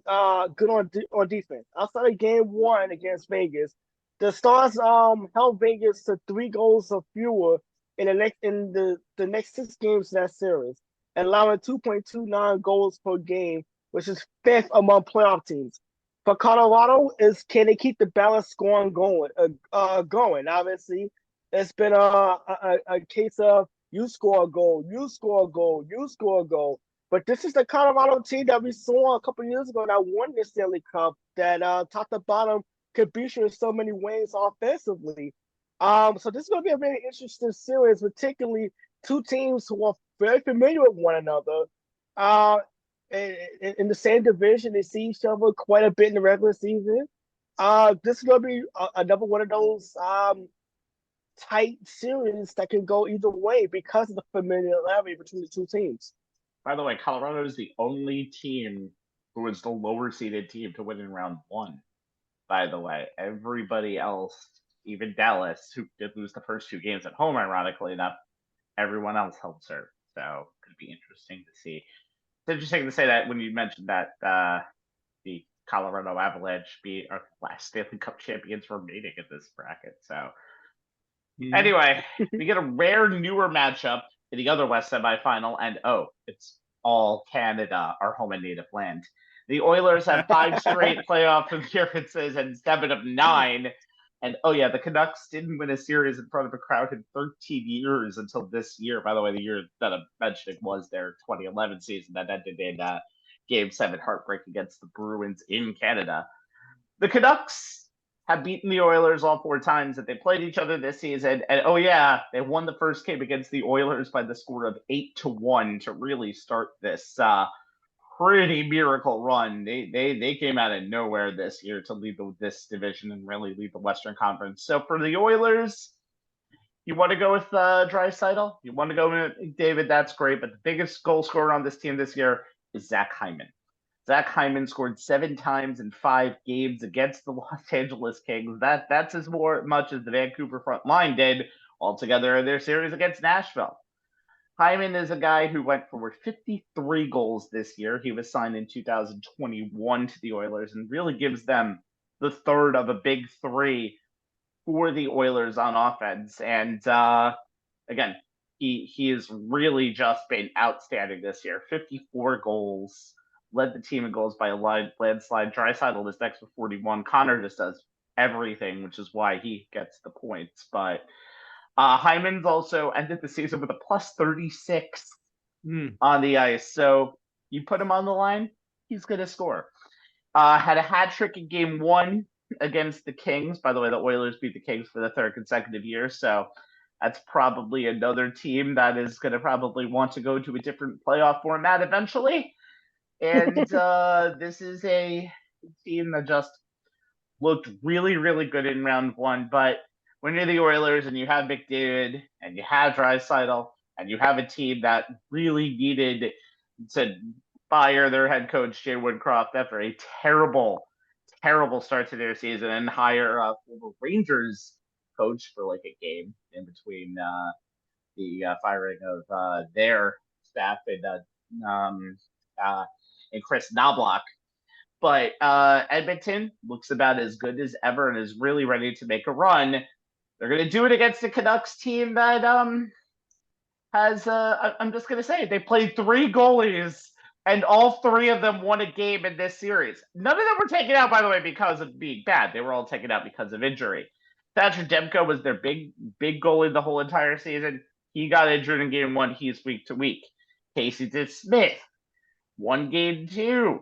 good on defense. Outside of game 1 against Vegas, the Stars held Vegas to 3 goals or fewer in the next 6 games of that series, allowing 2.29 goals per game, which is 5th among playoff teams. For Colorado, can they keep the balance scoring going? Obviously, it's been a case of you score a goal, you score a goal, you score a goal. But this is the Colorado team that we saw a couple years ago that won the Stanley Cup, that top to bottom could beat you in so many ways offensively. So this is going to be a very interesting series, particularly two teams who are very familiar with one another. In the same division, they see each other quite a bit in the regular season. This is going to be another one of those tight series that can go either way because of the familiarity between the two teams. By the way, Colorado is the only team who was the lower seeded team to win in round 1. By the way, everybody else, even Dallas, who did lose the first 2 games at home, ironically enough, everyone else held serve. So could be interesting to see. It's interesting to say that when you mentioned that the Colorado Avalanche are the last Stanley Cup champions remaining in this bracket. So anyway, we get a rare newer matchup in the other West semifinal, and it's all Canada, our home and native land. The Oilers have 5 straight playoff appearances and 7 of 9. And the Canucks didn't win a series in front of a crowd in 13 years until this year. By the way, the year that I'm mentioning was their 2011 season that ended in Game 7 heartbreak against the Bruins in Canada. The Canucks have beaten the Oilers all 4 times that they played each other this season. And they won the first game against the Oilers by the score of 8-1 to really start this pretty miracle run. They came out of nowhere this year to lead this division and really lead the Western Conference. So for the Oilers, you want to go with Draisaitl? You want to go with David? That's great. But the biggest goal scorer on this team this year is Zach Hyman. Zach Hyman scored 7 times in 5 games against the Los Angeles Kings. That's as much as the Vancouver front line did altogether in their series against Nashville. Hyman is a guy who went for 53 goals this year. He was signed in 2021 to the Oilers and really gives them the third of a big 3 for the Oilers on offense. And again, he has really just been outstanding this year. 54 goals, led the team in goals by a landslide. Draisaitl is next with 41. Connor just does everything, which is why he gets the points. But Hyman's also ended the season with a plus 36 on the ice. So you put him on the line, he's going to score. Had a hat trick in Game 1 against the Kings. By the way, the Oilers beat the Kings for the 3rd consecutive year. So that's probably another team that is going to probably want to go to a different playoff format eventually. And this is a team that just looked really, really good in round 1. But when you're the Oilers and you have McDavid and you have Draisaitl and you have a team that really needed to fire their head coach, Jay Woodcroft, after a terrible, terrible start to their season and hire a former Rangers coach for like a game in between the firing of their staff and Chris Knobloch. But Edmonton looks about as good as ever and is really ready to make a run. They're going to do it against the Canucks team that has, I'm just going to say, they played 3 goalies and all 3 of them won a game in this series. None of them were taken out, by the way, because of being bad. They were all taken out because of injury. Thatcher Demko was their big goalie the whole entire season. He got injured in Game 1. He's week to week. Casey DeSmith won Game 2.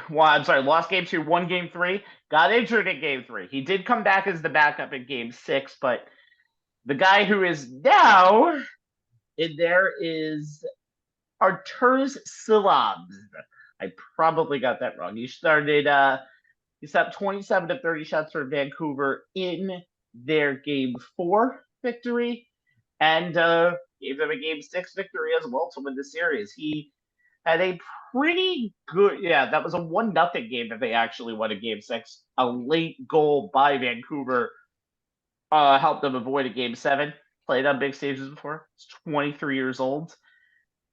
Lost Game 2, won Game 3, got injured in Game 3. He did come back as the backup in Game 6, but the guy who is now in there is Arturs Silabs. I probably got that wrong. He stopped 27 to 30 shots for Vancouver in their Game 4 victory, and gave them a Game 6 victory as well to win the series. He had a pretty good, that was a 1-0 game that they actually won a Game 6. A late goal by Vancouver helped them avoid a Game 7. Played on big stages before. He's 23 years old.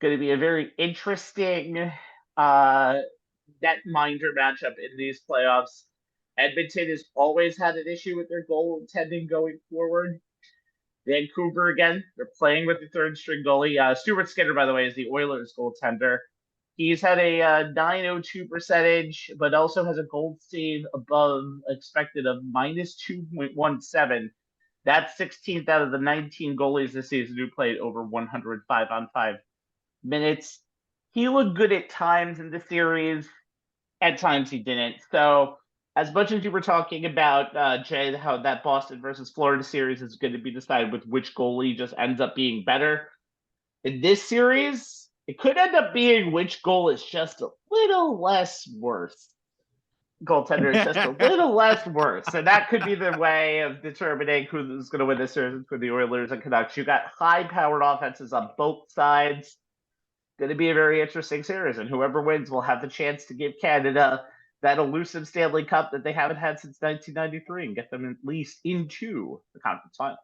Going to be a very interesting netminder matchup in these playoffs. Edmonton has always had an issue with their goaltending going forward. Vancouver, again, they're playing with the third string goalie. Stuart Skinner, by the way, is the Oilers goaltender. He's had a .902 percentage, but also has a goal save above expected of -2.17. That's 16th out of the 19 goalies this season who played over 105 on 5 minutes. He looked good at times in the series. At times he didn't. So as much as you were talking about, Jay, how that Boston versus Florida series is going to be decided with which goalie just ends up being better, in this series, it could end up being which goal is just a little less worse. Goaltender is just a little less worse. And that could be the way of determining who's going to win this series for the Oilers and Canucks. You got high-powered offenses on both sides. Going to be a very interesting series, and whoever wins will have the chance to give Canada that elusive Stanley Cup that they haven't had since 1993 and get them at least into the conference finals.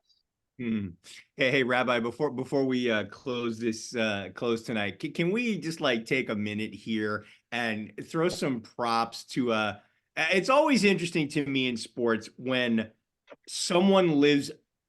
Hey, Rabbi, before we close tonight, can we just take a minute here and throw some props to it's always interesting to me in sports when someone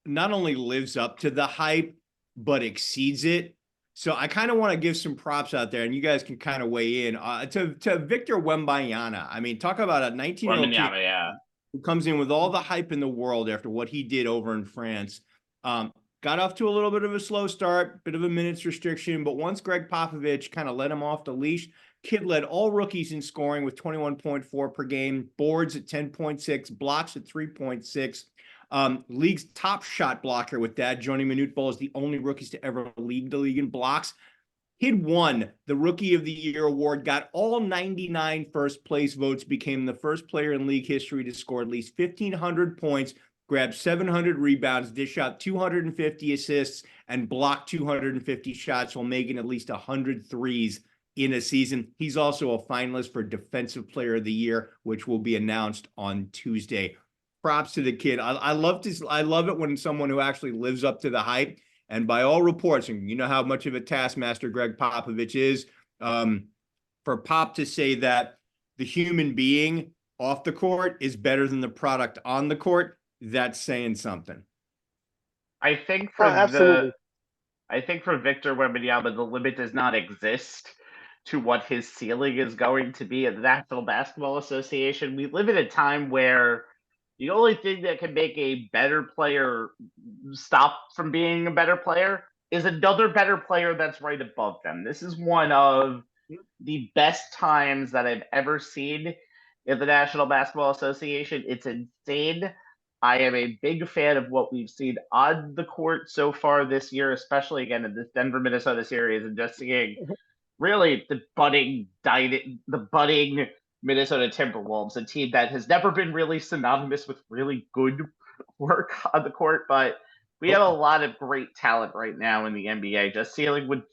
not only lives up to the hype but exceeds it. So I kind of want to give some props out there, and you guys can kind of weigh in to Victor Wembanyama. I mean, talk about a 19-year-old kid who comes in with all the hype in the world after what he did over in France. Got off to a little bit of a slow start, bit of a minutes restriction, but once Greg Popovich kind of let him off the leash, kid led all rookies in scoring with 21.4 per game, boards at 10.6, blocks at 3.6. League's top shot blocker with that. Johnny Manute-Bol is the only rookies to ever lead the league in blocks. He'd won the Rookie of the Year award, got all 99 first place votes, became the first player in league history to score at least 1,500 points, grabbed 700 rebounds, dish out 250 assists, and blocked 250 shots while making at least 100 threes in a season. He's also a finalist for Defensive Player of the Year, which will be announced on Tuesday. Props to the kid. I love it when someone who actually lives up to the hype. And by all reports, and you know how much of a taskmaster Greg Popovich is, for Pop to say that the human being off the court is better than the product on the court, that's saying something. I think for Victor Wembanyama, the limit does not exist to what his ceiling is going to be at the National Basketball Association. We live in a time where the only thing that can make a better player stop from being a better player is another better player that's right above them. This is one of the best times that I've ever seen in the National Basketball Association. It's insane. I am a big fan of what we've seen on the court so far this year, especially again in this Denver-Minnesota series, and just seeing really the budding Minnesota Timberwolves, a team that has never been really synonymous with really good work on the court, but we have a lot of great talent right now in the NBA. Just ceiling would,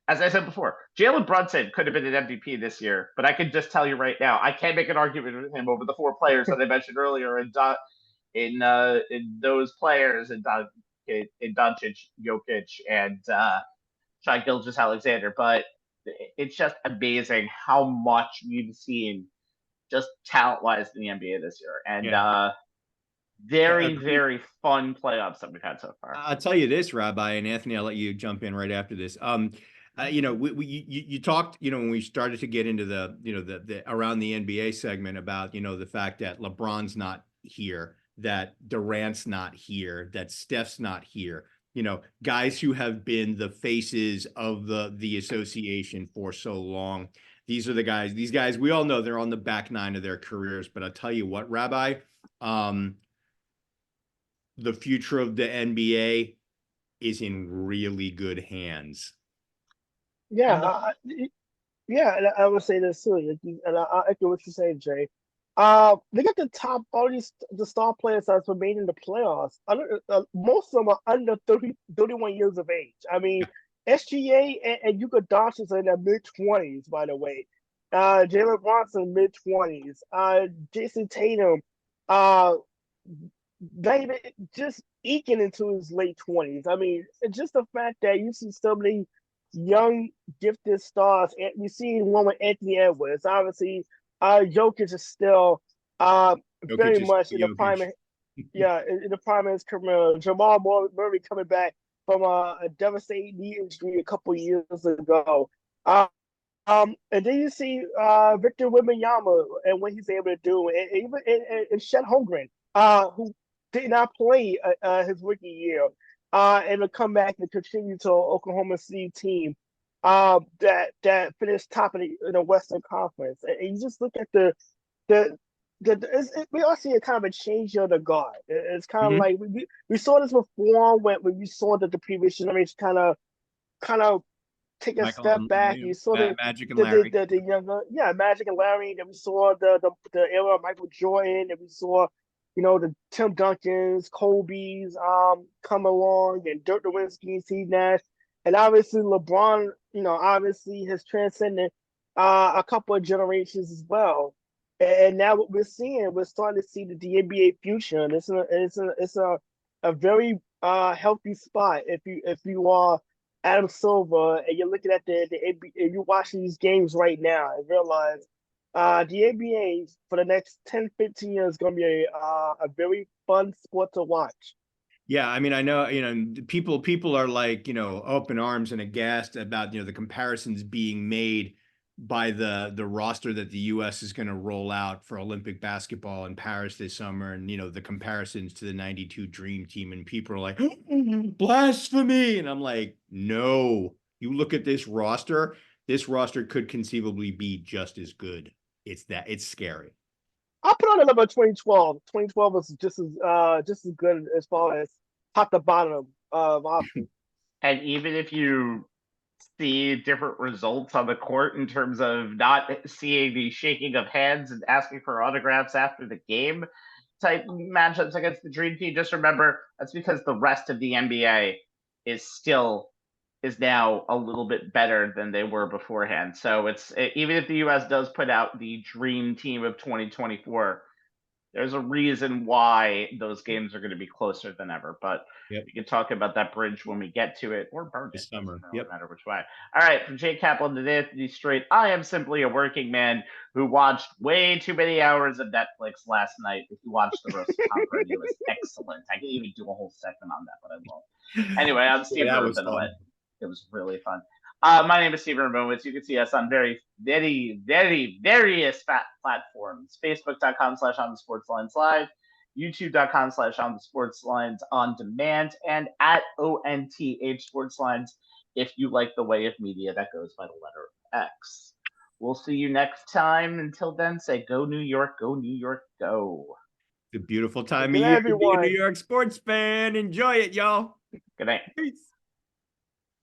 as I said before, Jalen Brunson could have been an MVP this year, but I can just tell you right now, I can't make an argument with him over the 4 players that I mentioned earlier in those players, in Doncic, Jokic, and Shai Gilgeous-Alexander. But it's just amazing how much we've seen just talent-wise in the NBA this year. And very, very fun playoffs that we've had so far. I'll tell you this, Rabbi, and Anthony, I'll let you jump in right after this. You talked, when we started to get into the around the NBA segment about, the fact that LeBron's not here, that Durant's not here, that Steph's not here, guys who have been the faces of the association for so long. These are these guys, we all know they're on the back nine of their careers, but I'll tell you what, Rabbi, the future of the NBA is in really good hands. Yeah, And the yeah, and I would say this too, and I echo what you say, Jay. They got all the star players that's remained in the playoffs. Most of them are under 31 years of age. I mean, SGA and Luka Doncic are in their mid-20s, by the way. Jalen Bronson, mid-20s. Jason Tatum, uh, not even just eking into his late 20s. I mean, it's just the fact that you see so many young, gifted stars. And we see one with Anthony Edwards. Obviously, Jokic is still very much in the prime. Yeah, in the prime of his career. Jamal Murray coming back from a devastating knee injury a couple years ago. And then you see Victor Wembanyama and what he's able to do, and even and Chet Holmgren, who did not play his rookie year, and to come back and contribute to Oklahoma City team that finished top in the Western Conference. And you just look at we all see a kind of a change of the guard. It's kind of like we saw this before when we saw that the previous generation kind of take a step back. You saw Magic and Larry. The younger, Magic and Larry. Then we saw the era of Michael Jordan. And we saw, the Tim Duncans, Kobe's come along, and Dirk Nowitzki, Steve Nash, and obviously LeBron. Obviously has transcended a couple of generations as well. And now what we're starting to see the NBA future, and it's a very healthy spot if you are Adam Silver and you're looking at the NBA, and you're watching these games right now and realize the NBA for the next 10, 15 years is going to be a very fun sport to watch. Yeah, I mean, I know, people are like, up in arms and aghast about, the comparisons being made by the roster that the U.S. is going to roll out for Olympic basketball in Paris this summer, and the comparisons to the '92 Dream Team, and people are like, blasphemy, and I'm like, no, you look at this roster could conceivably be just as good. It's scary. I'll put on the number 2012. 2012 was just as good as far as top to bottom of options. And even if you see different results on the court in terms of not seeing the shaking of hands and asking for autographs after the game type matchups against the Dream Team, just remember that's because the rest of the NBA is now a little bit better than they were beforehand. So even if the US does put out the Dream Team of 2024, there's a reason why those games are going to be closer than ever. But we can talk about that bridge when we get to it, or burn this it. summer. No matter which way. All right, from Jay Kaplan to Anthony Strait, I am simply a working man who watched way too many hours of Netflix last night. If you watched the roast of Tom Brady, it was excellent. I could even do a whole segment on that, but I won't. Anyway, I'm Steve Rabinowitz. It was really fun. My name is Stephen Rabinowitz. You can see us on very, very, very various platforms. Facebook.com/OnTheSportsLines Live, YouTube.com/OnTheSportsLines On Demand, and at ONTH SportsLines if you like the way of media that goes by the letter X. We'll see you next time. Until then, say go New York, go New York, go. It's a beautiful time of year to be a New York sports fan. Enjoy it, y'all. Good night. Peace.